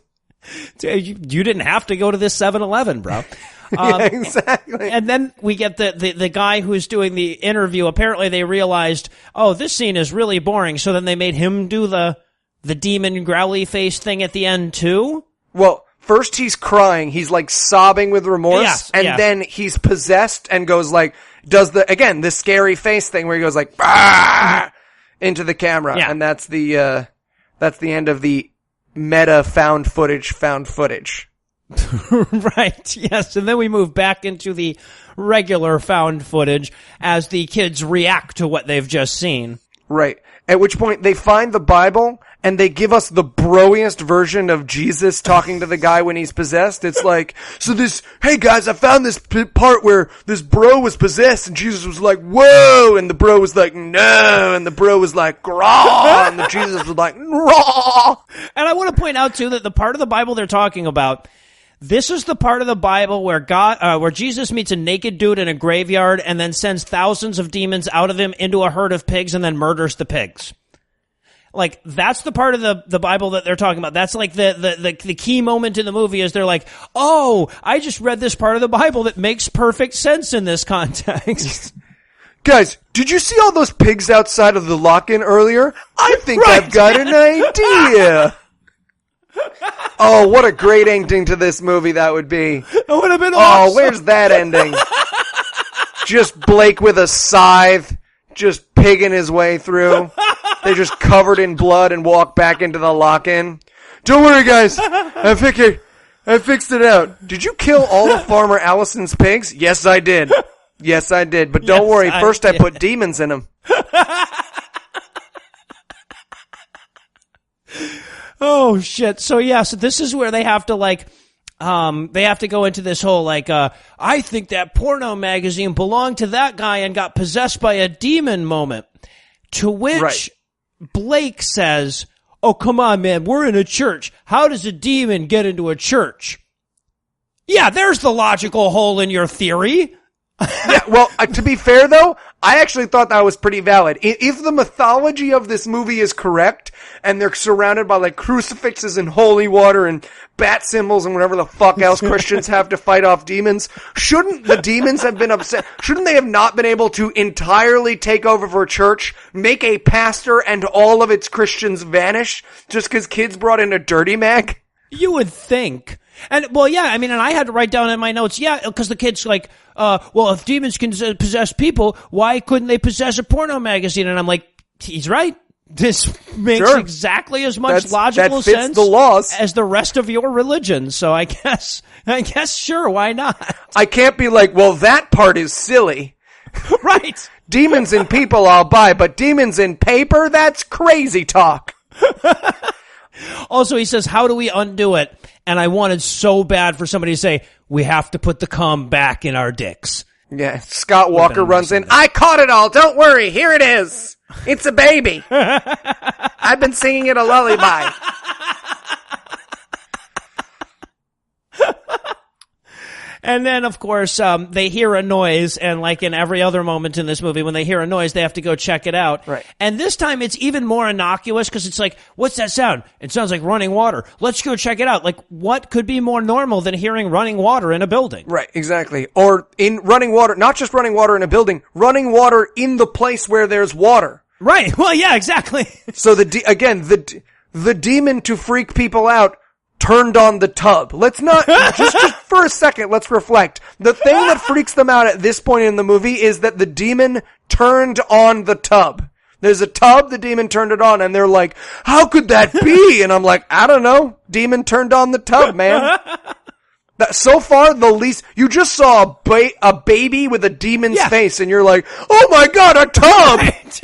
C: You didn't have to go to this 7-Eleven, bro.
B: Yeah, exactly.
C: And then we get the guy who's doing the interview. Apparently they realized, oh, this scene is really boring. So then they made him do the demon growly face thing at the end too.
B: Well, first he's crying. He's like sobbing with remorse.
C: Yes,
B: and then he's possessed and goes like, does the scary face thing where he goes like, bah! Into the camera.
C: Yeah.
B: And that's the end of the meta found footage.
C: Right, yes. And then we move back into the regular found footage as the kids react to what they've just seen.
B: Right. At which point they find the Bible and they give us the broiest version of Jesus talking to the guy when he's possessed. It's like, hey guys, I found this part where this bro was possessed and Jesus was like, whoa, and the bro was like, no, and the bro was like, graw, and the Jesus was like, raw.
C: And I want to point out too that the part of the Bible they're talking about, this is the part of the Bible where where Jesus meets a naked dude in a graveyard and then sends thousands of demons out of him into a herd of pigs and then murders the pigs. Like, that's the part of the Bible that they're talking about. That's like the key moment in the movie is they're like, oh, I just read this part of the Bible that makes perfect sense in this context.
B: Guys, did you see all those pigs outside of the lock-in earlier? I think
C: Right.
B: I've got an idea. Oh, what a great ending to this movie that would be.
C: It would have been
B: Oh,
C: awesome.
B: where's that ending? Just Blake with a scythe, just pigging his way through. They're just covered in blood and walk back into the lock-in. Don't worry, guys. I fixed it out. Did you kill all of Farmer Allison's pigs? Yes, I did. But don't worry. First, I put demons in them.
C: Oh shit. So this is where they have to they have to go into this whole I think that porno magazine belonged to that guy and got possessed by a demon moment. To which Blake says, oh, come on, man, we're in a church. How does a demon get into a church? Yeah, there's the logical hole in your theory.
B: Yeah, well, to be fair though, I actually thought that was pretty valid. If the mythology of this movie is correct, and they're surrounded by like crucifixes and holy water and bat symbols and whatever the fuck else Christians have to fight off demons, shouldn't the demons have been upset? Shouldn't they have not been able to entirely take over for a church, make a pastor and all of its Christians vanish just because kids brought in a dirty mag?
C: You would think And, well, yeah, I mean, and I had to write down in my notes, yeah, because the kid's like, well, if demons can possess people, why couldn't they possess a porno magazine? And I'm like, he's right. This makes exactly as much logical sense
B: the laws
C: as the rest of your religion. So I guess, sure, why not?
B: I can't be like, well, that part is silly.
C: Right.
B: Demons in people I'll buy, but demons in paper, that's crazy talk.
C: Also, he says, how do we undo it? And I wanted so bad for somebody to say, we have to put the cum back in our dicks.
B: Yeah, Scott Walker runs in. I caught it all. Don't worry. Here it is. It's a baby. I've been singing it a lullaby.
C: And then, of course, they hear a noise, and like in every other moment in this movie, when they hear a noise, they have to go check it out.
B: Right.
C: And this time, it's even more innocuous, because it's like, what's that sound? It sounds like running water. Let's go check it out. Like, what could be more normal than hearing running water in a building?
B: Right, exactly. Or in running water, not just running water in a building, running water in the place where there's water.
C: Right. Well, yeah, exactly.
B: So the demon to freak people out turned on the tub. Let's not, just for a second, let's reflect. The thing that freaks them out at this point in the movie is that the demon turned on the tub. There's a tub, the demon turned it on, and they're like, how could that be? And I'm like, I don't know. Demon turned on the tub, man. So far, the least, you just saw a baby with a demon's face, and you're like, oh my god, a tub!
C: Right.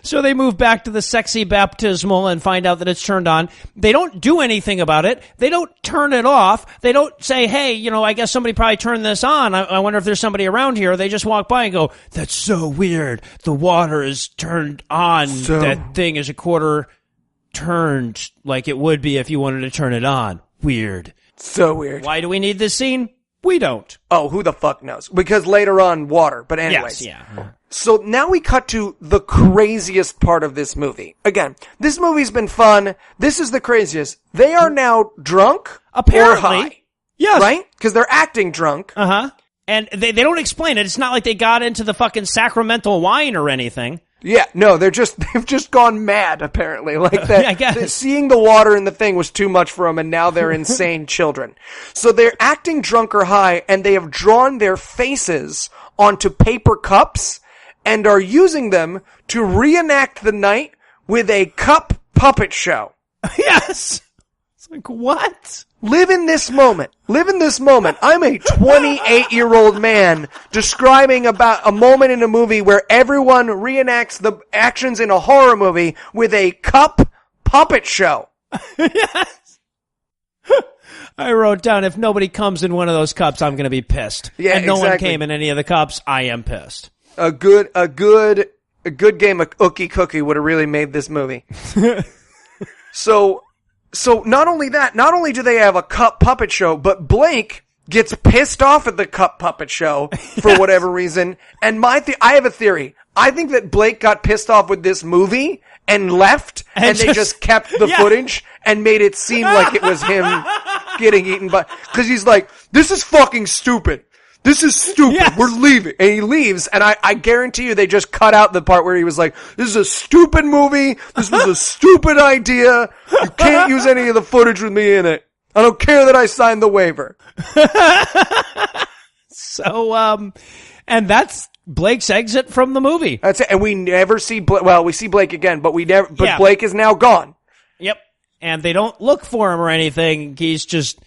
C: So they move back to the sexy baptismal and find out that it's turned on. They don't do anything about it. They don't turn it off. They don't say, hey, I guess somebody probably turned this on. I wonder if there's somebody around here. They just walk by and go, that's so weird. The water is turned on. That thing is a quarter turned like it would be if you wanted to turn it on. Weird.
B: So weird.
C: Why do we need this scene? We don't.
B: Oh, who the fuck knows? Because later on, water. But anyways.
C: Yes, yeah.
B: So now we cut to the craziest part of this movie. Again, this movie's been fun. This is the craziest. They are now drunk
C: Apparently.
B: or high.
C: Yes.
B: Right? Because they're acting drunk.
C: Uh-huh. And they don't explain it. It's not like they got into the fucking sacramental wine or anything.
B: Yeah, no, they've just gone mad, apparently. Like that,
C: Yeah, I guess.
B: Seeing the water in the thing was too much for them, and now they're insane children. So they're acting drunk or high, and they have drawn their faces onto paper cups, and are using them to reenact the night with a cup puppet show.
C: Yes! It's like, what?
B: Live in this moment. I'm a 28-year-old man describing about a moment in a movie where everyone reenacts the actions in a horror movie with a cup puppet show.
C: Yes. I wrote down, if nobody comes in one of those cups, I'm going to be pissed.
B: Yeah,
C: and no one
B: exactly.
C: came in any of the cups, I am pissed.
B: A good game of Ookie Cookie would have really made this movie. So not only do they have a cup puppet show, but Blake gets pissed off at the cup puppet show for whatever reason. And I have a theory. I think that Blake got pissed off with this movie and left, and they just kept the footage and made it seem like it was him getting eaten by, cause he's like, this is fucking stupid. This is stupid.
C: Yes.
B: We're leaving. And he leaves, and I guarantee you they just cut out the part where he was like, this is a stupid movie. This was a stupid idea. You can't use any of the footage with me in it. I don't care that I signed the waiver.
C: So, and that's Blake's exit from the movie.
B: That's it. And we never see we see Blake again, but Blake is now gone.
C: Yep. And they don't look for him or anything. He's just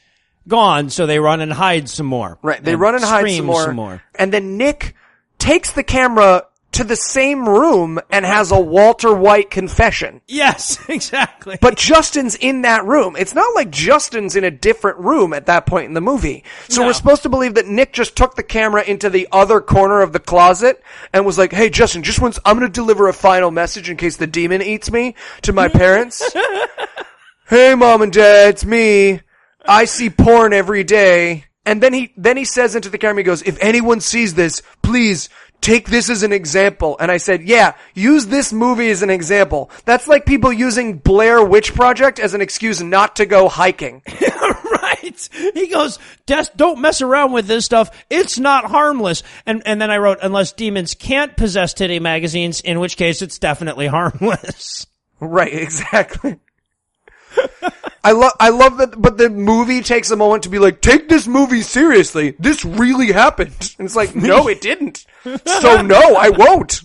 C: gone, so they run and hide some more.
B: Right, they run and hide some more. And then Nick takes the camera to the same room and has a Walter White confession.
C: Yes, exactly.
B: But Justin's in that room. It's not like Justin's in a different room at that point in the movie. So we're supposed to believe that Nick just took the camera into the other corner of the closet and was like, hey, Justin, I'm going to deliver a final message in case the demon eats me to my parents. Hey, Mom and Dad, it's me. I see porn every day. And then he says into the camera, he goes, if anyone sees this, please take this as an example. And I said, yeah, use this movie as an example. That's like people using Blair Witch Project as an excuse not to go hiking.
C: Right. He goes, don't mess around with this stuff. It's not harmless. And then I wrote, unless demons can't possess titty magazines, in which case it's definitely harmless.
B: Right, exactly. I love that, but the movie takes a moment to be like, take this movie seriously. This really happened. And it's like, no, it didn't. So no, I won't.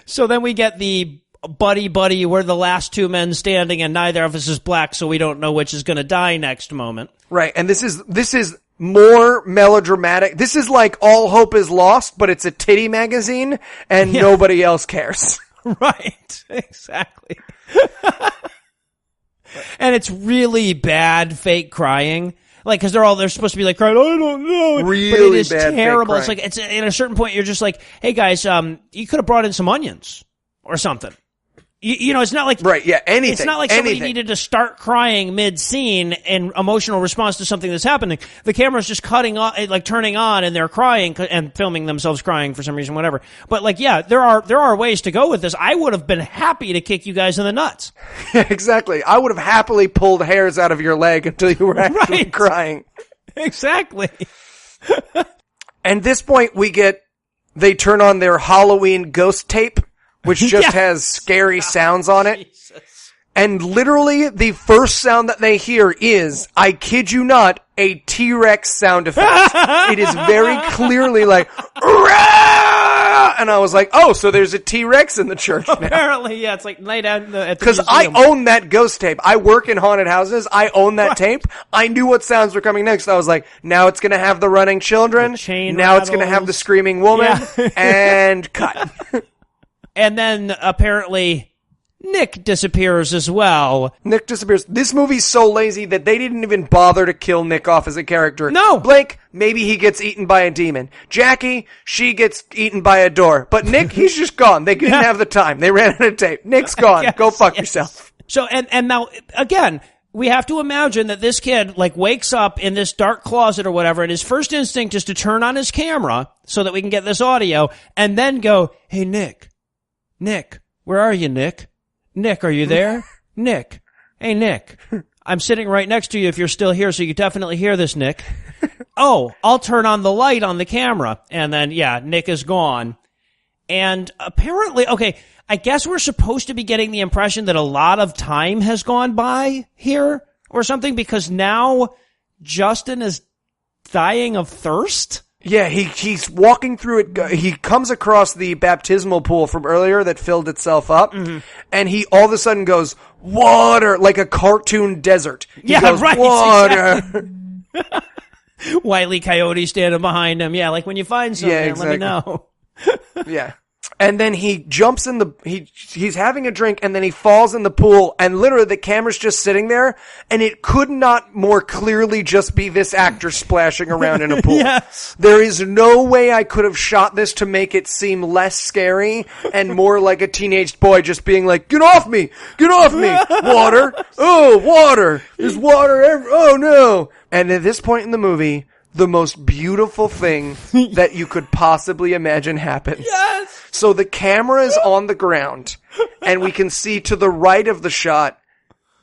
C: So then we get the buddy, we're the last two men standing and neither of us is black, so we don't know which is going to die next moment.
B: Right, and this is more melodramatic. This is like All Hope Is Lost, but it's a titty magazine and nobody else cares.
C: Right, exactly. And it's really bad fake crying. Like, cause they're supposed to be like crying, I don't know.
B: Really
C: but it is
B: bad
C: terrible.
B: fake
C: It's like, it's at a certain point, you're just like, hey guys, you could have brought in some onions or something. You know, it's not like,
B: right, yeah, anything.
C: It's not like somebody needed to start crying mid-scene in emotional response to something that's happening. The camera's just cutting on, like turning on, and they're crying and filming themselves crying for some reason, whatever. But like, yeah, there are ways to go with this. I would have been happy to kick you guys in the nuts.
B: Yeah, exactly. I would have happily pulled hairs out of your leg until you were actually crying.
C: Exactly.
B: And this point, they turn on their Halloween ghost tape, which just has scary sounds on it.
C: Jesus.
B: And literally, the first sound that they hear is, I kid you not, a T-Rex sound effect. It is very clearly like, "Rah!" And I was like, oh, so there's a T-Rex in the church now.
C: Apparently, yeah, it's like lay down at the
B: Because I own that ghost tape. I work in haunted houses. I own that tape. I knew what sounds were coming next. I was like, now it's going to have the running children. Now it's going to have the screaming woman. Yeah. And cut.
C: And then, apparently, Nick disappears as well.
B: Nick disappears. This movie's so lazy that they didn't even bother to kill Nick off as a character.
C: No.
B: Blake, maybe he gets eaten by a demon. Jackie, she gets eaten by a door. But Nick, he's just gone. They didn't have the time. They ran out of tape. Nick's gone. Go fuck yourself.
C: So, and now, again, we have to imagine that this kid, like, wakes up in this dark closet or whatever, and his first instinct is to turn on his camera so that we can get this audio, and then go, hey, Nick, where are you, Nick? Nick, are you there? Nick. Hey, Nick. I'm sitting right next to you if you're still here, so you definitely hear this, Nick. Oh, I'll turn on the light on the camera. And then, yeah, Nick is gone. And apparently, okay, I guess we're supposed to be getting the impression that a lot of time has gone by here or something, because now Justin is dying of thirst?
B: Yeah, he's walking through it. He comes across the baptismal pool from earlier that filled itself up, and he all of a sudden goes, water, like a cartoon desert. He goes,
C: right.
B: Water.
C: Exactly. Wile E. Coyote standing behind him. Yeah, like when you find something,
B: exactly.
C: Let me know.
B: Yeah. And then he jumps in he's having a drink, and then he falls in the pool, and literally the camera's just sitting there, and it could not more clearly just be this actor splashing around in a pool.
C: Yes.
B: There is no way I could have shot this to make it seem less scary and more like a teenage boy just being like, get off me! Water! Oh, water! There's water oh no! And at this point in the movie, the most beautiful thing that you could possibly imagine happens.
C: Yes!
B: So the camera is on the ground, and we can see to the right of the shot,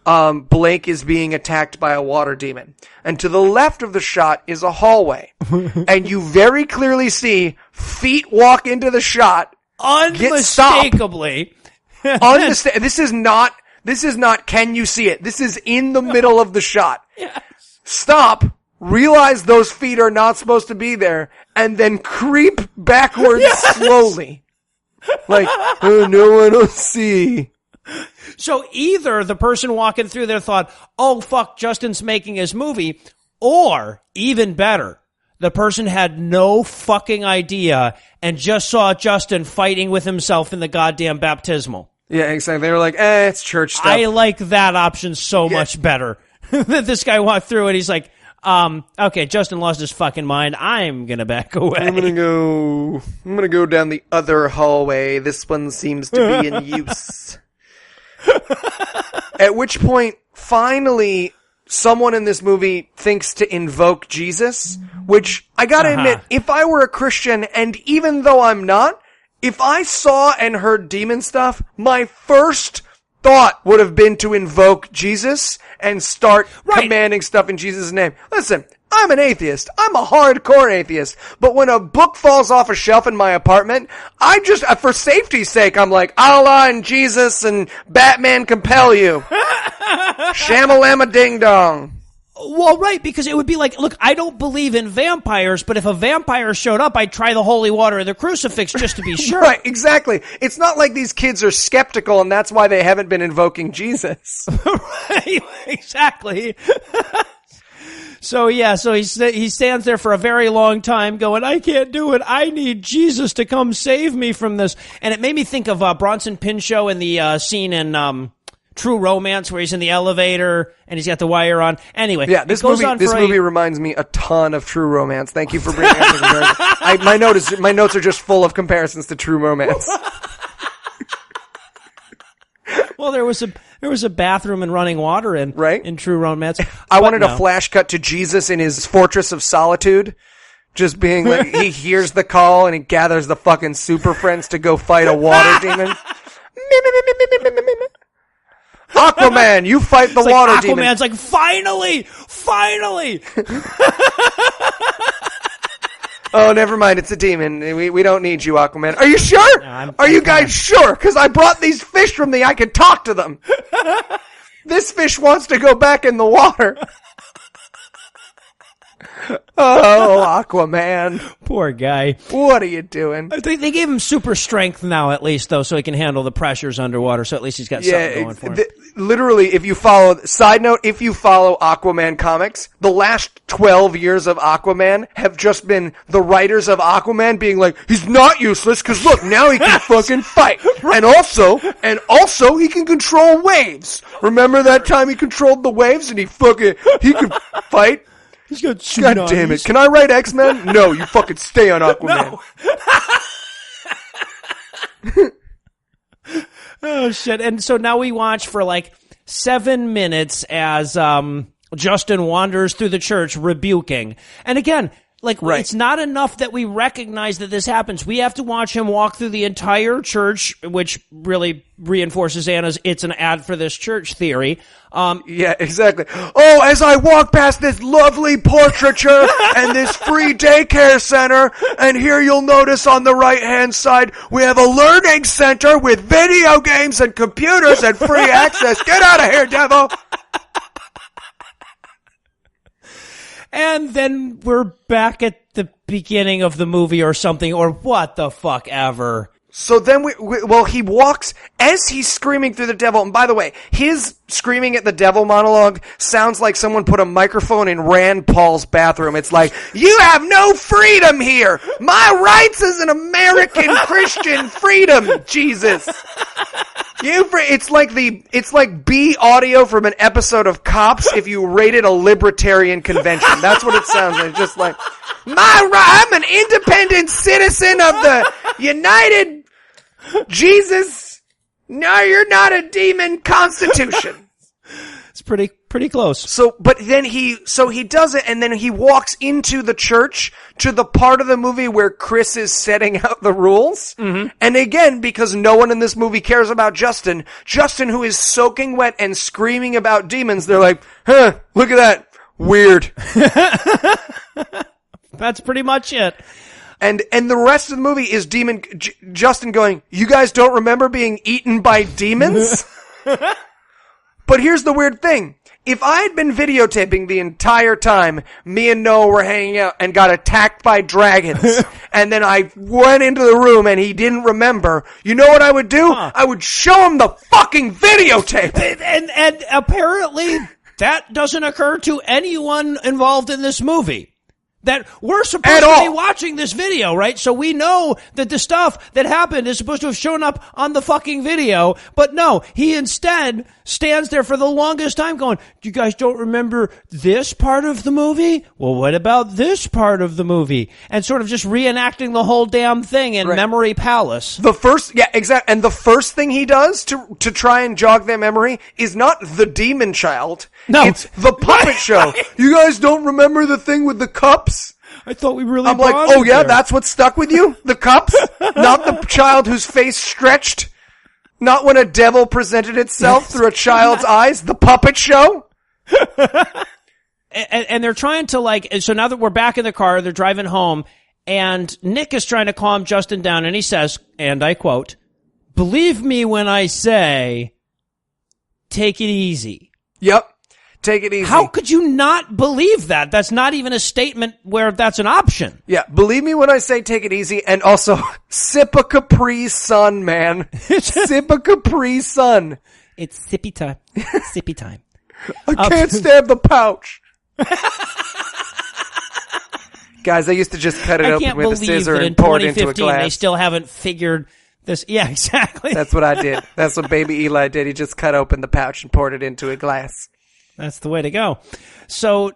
B: Blake is being attacked by a water demon. And to the left of the shot is a hallway. And you very clearly see feet walk into the shot,
C: unmistakably.
B: This is not can you see it? This is in the middle of the shot.
C: Yes.
B: Stop. Realize those feet are not supposed to be there, and then creep backwards slowly. Like, oh, no one will see.
C: So either the person walking through there thought, oh, fuck, Justin's making his movie, or, even better, the person had no fucking idea and just saw Justin fighting with himself in the goddamn baptismal.
B: Yeah, exactly. They were like, it's church stuff.
C: I like that option so much better. That this guy walked through and he's like, okay, Justin lost his fucking mind. I'm gonna back away.
B: I'm gonna go down the other hallway. This one seems to be in use. At which point, finally, someone in this movie thinks to invoke Jesus, which I gotta admit, if I were a Christian, and even though I'm not, if I saw and heard demon stuff, my first thought would have been to invoke Jesus and start commanding stuff in Jesus' name. Listen, I'm an atheist. I'm a hardcore atheist. But when a book falls off a shelf in my apartment, I just, for safety's sake, I'm like, Allah and Jesus and Batman compel you. Shamalama ding dong.
C: Well, right, because it would be like, look, I don't believe in vampires, but if a vampire showed up, I'd try the holy water of the crucifix just to be sure.
B: Right, exactly. It's not like these kids are skeptical and that's why they haven't been invoking Jesus.
C: Right, exactly. So he stands there for a very long time going, I can't do it. I need Jesus to come save me from this. And it made me think of Bronson Pinchot in the scene in True Romance where he's in the elevator and he's got the wire on. Anyway,
B: yeah, this movie reminds me a ton of True Romance. Thank you for bringing it. My notes are just full of comparisons to True Romance.
C: Well, there was a bathroom and running water in True Romance.
B: I wanted a flash cut to Jesus in his Fortress of Solitude, just being like he hears the call and he gathers the fucking super friends to go fight a water demon. Aquaman, you fight the water demon.
C: Aquaman's like, finally.
B: Oh, never mind. It's a demon. We don't need you, Aquaman. Are you sure? Are you guys sure? Because I brought these fish from I can talk to them. This fish wants to go back in the water. Oh, Aquaman.
C: Poor guy.
B: What are you doing?
C: I think they gave him super strength now, at least, though, so he can handle the pressures underwater. So at least he's got something going for him.
B: Literally, if you follow Aquaman comics, the last 12 years of Aquaman have just been the writers of Aquaman being like, he's not useless because look, now he can fucking fight. Right. And also he can control waves. Remember that time he controlled the waves and he could fight?
C: He's got
B: God damn it. Can I write X-Men? No, you fucking stay on Aquaman.
C: No. Oh, shit. And so now we watch for like 7 minutes as Justin wanders through the church rebuking. And again, it's not enough that we recognize that this happens. We have to watch him walk through the entire church, which really reinforces Anna's it's an ad for this church theory.
B: Yeah, exactly. Oh, as I walk past this lovely portraiture and this free daycare center, and here you'll notice on the right-hand side, we have a learning center with video games and computers and free access. Get out of here, devil!
C: And then we're back at the beginning of the movie or something, or what the fuck ever.
B: So then he walks as he's screaming through the devil. And by the way, his screaming at the devil monologue sounds like someone put a microphone in Rand Paul's bathroom. It's like, you have no freedom here. My rights as an American Christian freedom, Jesus. It's like B audio from an episode of Cops if you rated a libertarian convention. That's what it sounds like. Just like, I'm an independent citizen of the United Jesus. No, you're not a demon Constitution.
C: It's pretty close.
B: So he does it, and then he walks into the church to the part of the movie where Chris is setting out the rules. Mm-hmm. And again, because no one in this movie cares about Justin, who is soaking wet and screaming about demons, they're like, huh, look at that. Weird.
C: That's pretty much it.
B: And the rest of the movie is Justin going, you guys don't remember being eaten by demons? But here's the weird thing. If I had been videotaping the entire time me and Noah were hanging out and got attacked by dragons, and then I went into the room and he didn't remember, you know what I would do? I would show him the fucking videotape!
C: And apparently that doesn't occur to anyone involved in this movie. That we're supposed to be watching this video, right? So we know that the stuff that happened is supposed to have shown up on the fucking video, but no, he instead stands there for the longest time going, you guys don't remember this part of the movie? Well, what about this part of the movie? And sort of just reenacting the whole damn thing in Memory Palace.
B: Exactly. And the first thing he does to try and jog their memory is not the demon child.
C: No.
B: It's the puppet show. You guys don't remember the thing with the cups?
C: I thought we really
B: I'm like, oh yeah, that's what stuck with you? The cups? Not the child whose face stretched? Not when a devil presented itself through a child's eyes? The puppet show?
C: And they're trying to so now that we're back in the car, they're driving home, and Nick is trying to calm Justin down, and he says, and I quote, believe me when I say, take it easy.
B: Yep. Take it easy.
C: How could you not believe that? That's not even a statement where that's an option.
B: Yeah, believe me when I say take it easy, and also sip a Capri Sun, man. Sip a Capri Sun.
C: It's sippy time. Sippy time.
B: I can't stand the pouch. Guys, I used to just cut it open with a scissor and pour it into a glass.
C: They still haven't figured this. Yeah, exactly.
B: That's what I did. That's what baby Eli did. He just cut open the pouch and poured it into a glass.
C: That's the way to go. So,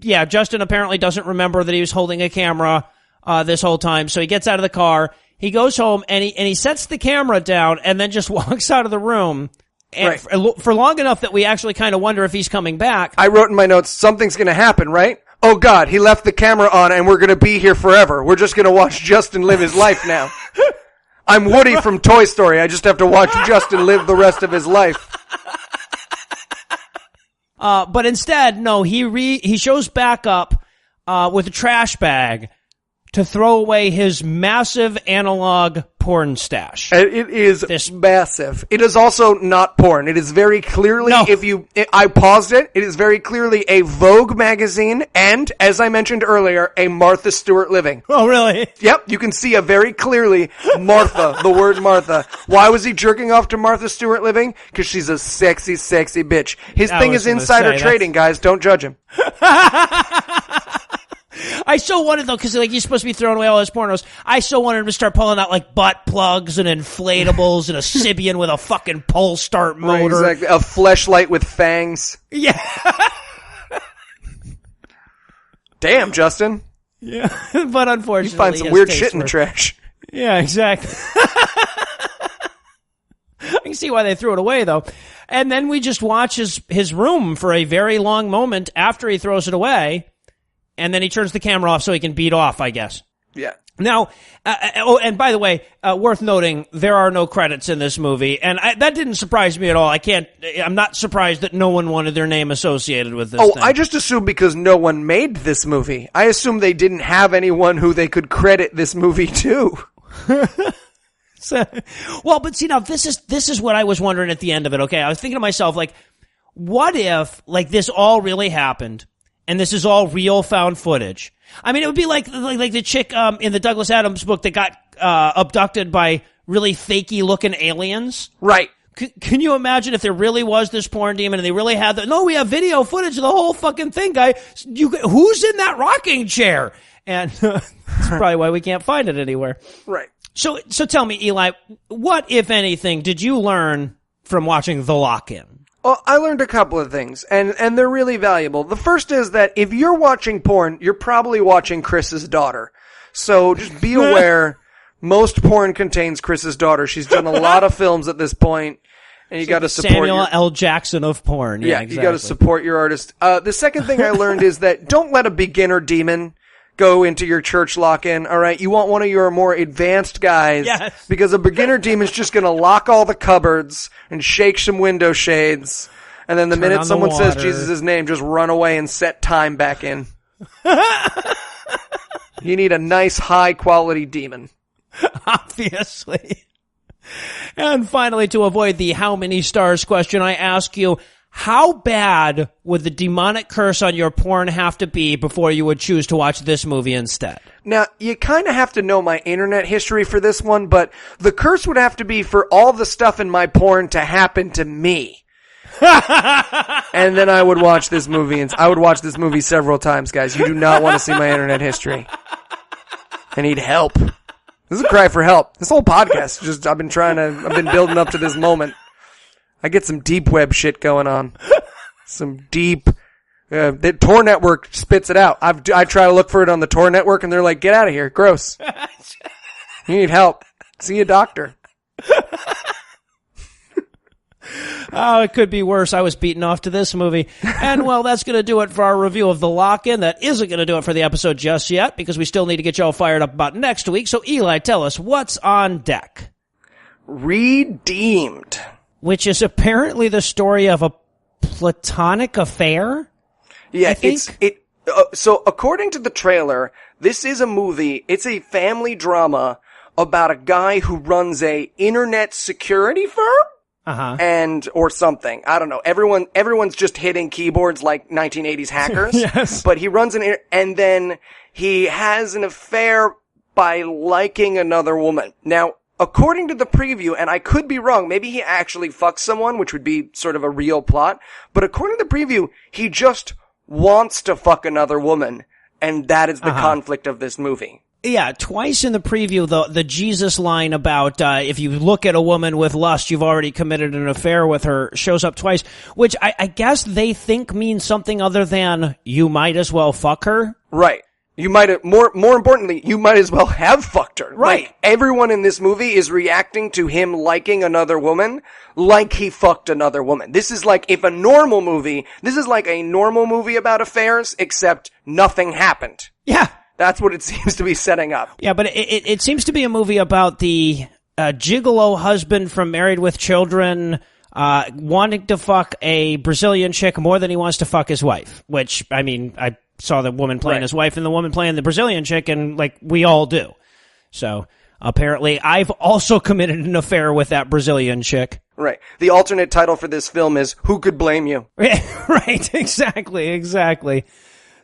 C: yeah, Justin apparently doesn't remember that he was holding a camera this whole time. So he gets out of the car, he goes home, and he sets the camera down and then just walks out of the room. And for long enough that we actually kind of wonder if he's coming back.
B: I wrote in my notes, something's going to happen, right? Oh, God, he left the camera on and we're going to be here forever. We're just going to watch Justin live his life now. I'm Woody from Toy Story. I just have to watch Justin live the rest of his life.
C: But instead, no, he shows back up with a trash bag to throw away his massive analog porn stash.
B: It is massive. It is also not porn. It is very clearly, I paused it, it is very clearly a Vogue magazine and, as I mentioned earlier, a Martha Stewart Living.
C: Oh, really?
B: Yep, you can see very clearly Martha, the word Martha. Why was he jerking off to Martha Stewart Living? Because she's a sexy, sexy bitch. His thing is insider trading, guys. Don't judge him.
C: I so wanted, though, because he's supposed to be throwing away all his pornos. I so wanted him to start pulling out, butt plugs and inflatables and a Sibian with a fucking pole start motor.
B: Right, exactly. A fleshlight with fangs.
C: Yeah.
B: Damn, Justin.
C: Yeah. But unfortunately,
B: you find some weird shit in the trash.
C: Yeah, exactly. I can see why they threw it away, though. And then we just watch his room for a very long moment after he throws it away. And then he turns the camera off so he can beat off, I guess.
B: Yeah.
C: Now, and by the way, worth noting, there are no credits in this movie, and that didn't surprise me at all. I'm not surprised that no one wanted their name associated with this thing.
B: I just assumed because no one made this movie. I assumed they didn't have anyone who they could credit this movie to.
C: But see, now this is what I was wondering at the end of it, okay? I was thinking to myself, what if, this all really happened? And this is all real found footage. I mean, it would be like the chick in the Douglas Adams book that got abducted by really fakey looking aliens.
B: Right.
C: Can you imagine if there really was this porn demon and they really had no, we have video footage of the whole fucking thing, guy. Who's in that rocking chair? And that's probably why we can't find it anywhere.
B: Right.
C: So tell me, Eli, what, if anything, did you learn from watching The Lock-In?
B: Well, I learned a couple of things, and they're really valuable. The first is that if you're watching porn, you're probably watching Chris's daughter. So just be aware, most porn contains Chris's daughter. She's done a lot of films at this point, and you got to support
C: Samuel L. Jackson of porn. Yeah, exactly.
B: You got to support your artist. The second thing I learned is that don't let a beginner demon go into your church lock-in, all right? You want one of your more advanced guys.
C: Yes.
B: Because a beginner demon's just going to lock all the cupboards and shake some window shades. And then the minute someone says Jesus' name, just run away and set time back in. You need a nice, high-quality demon.
C: Obviously. And finally, to avoid the how many stars question, I ask you, how bad would the demonic curse on your porn have to be before you would choose to watch this movie instead?
B: Now, you kind of have to know my internet history for this one, but the curse would have to be for all the stuff in my porn to happen to me. And then I would watch this movie, and I would watch this movie several times, guys. You do not want to see my internet history. I need help. This is a cry for help. This whole podcast, I've been building up to this moment. I get some deep web shit going on. Some deep, the Tor network spits it out. I try to look for it on the Tor network and they're like, get out of here. Gross. You need help. See a doctor.
C: Oh, it could be worse. I was beaten off to this movie. And, well, that's going to do it for our review of The Lock-In. That isn't going to do it for the episode just yet because we still need to get y'all fired up about next week. So, Eli, tell us, what's on deck?
B: Redeemed.
C: Which is apparently the story of a platonic affair?
B: Yeah, so according to the trailer, this is a movie, it's a family drama about a guy who runs a internet security firm? and or something. I don't know. Everyone's just hitting keyboards like 1980s hackers.
C: Yes.
B: But he runs and then he has an affair by liking another woman. Now, according to the preview, and I could be wrong, maybe he actually fucks someone, which would be sort of a real plot, but according to the preview, he just wants to fuck another woman, and that is the conflict of this movie.
C: Yeah, twice in the preview, the Jesus line about if you look at a woman with lust, you've already committed an affair with her, shows up twice, which I guess they think means something other than you might as well fuck her.
B: Right. You might have, more importantly, you might as well have fucked her.
C: Right.
B: Like, everyone in this movie is reacting to him liking another woman like he fucked another woman. This is like this is like a normal movie about affairs, except nothing happened.
C: Yeah.
B: That's what it seems to be setting up.
C: Yeah, but it seems to be a movie about the gigolo husband from Married with Children wanting to fuck a Brazilian chick more than he wants to fuck his wife, which, I mean, I saw the woman playing his wife and the woman playing the Brazilian chick, and, like, we all do. So, apparently, I've also committed an affair with that Brazilian chick.
B: Right. The alternate title for this film is Who Could Blame You?
C: Right, exactly.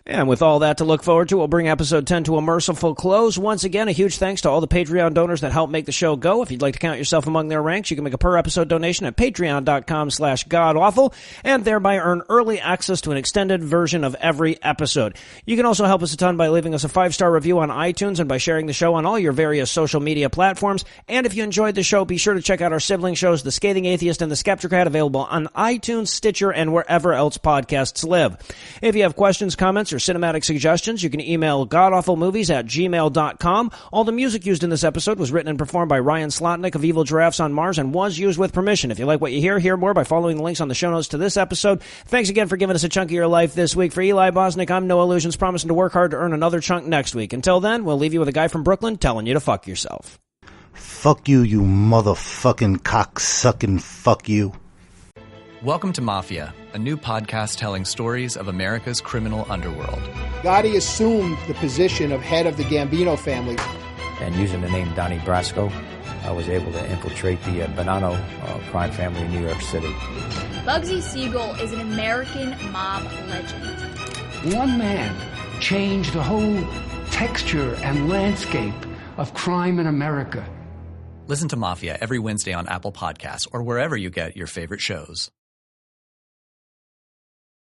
C: And with all that to look forward to, we'll bring episode 10 to a merciful close. Once again, a huge thanks to all the Patreon donors that help make the show go. If you'd like to count yourself among their ranks, you can make a per-episode donation at patreon.com/godawful and thereby earn early access to an extended version of every episode. You can also help us a ton by leaving us a 5-star review on iTunes and by sharing the show on all your various social media platforms. And if you enjoyed the show, be sure to check out our sibling shows, The Scathing Atheist and The Skeptocrat, available on iTunes, Stitcher, and wherever else podcasts live. If you have questions, comments, or cinematic suggestions, you can email godawfulmovies@gmail.com. All the music used in this episode was written and performed by Ryan Slotnick of Evil Giraffes on Mars and was used with permission. If you like what you hear more by following the links on the show notes to this episode. Thanks again for giving us a chunk of your life this week. For Eli Bosnick, I'm Noah Lugeons, promising to work hard to earn another chunk next week. Until then, we'll leave you with a guy from Brooklyn telling you to fuck yourself.
G: Fuck you, you motherfucking cocksucking fuck you.
A: Welcome to Mafia, a new podcast telling stories of America's criminal underworld.
H: Gotti assumed the position of head of the Gambino family.
I: And using the name Donnie Brasco, I was able to infiltrate the Bonanno crime family in New York City.
J: Bugsy Siegel is an American mob legend.
K: One man changed the whole texture and landscape of crime in America.
A: Listen to Mafia every Wednesday on Apple Podcasts or wherever you get your favorite shows.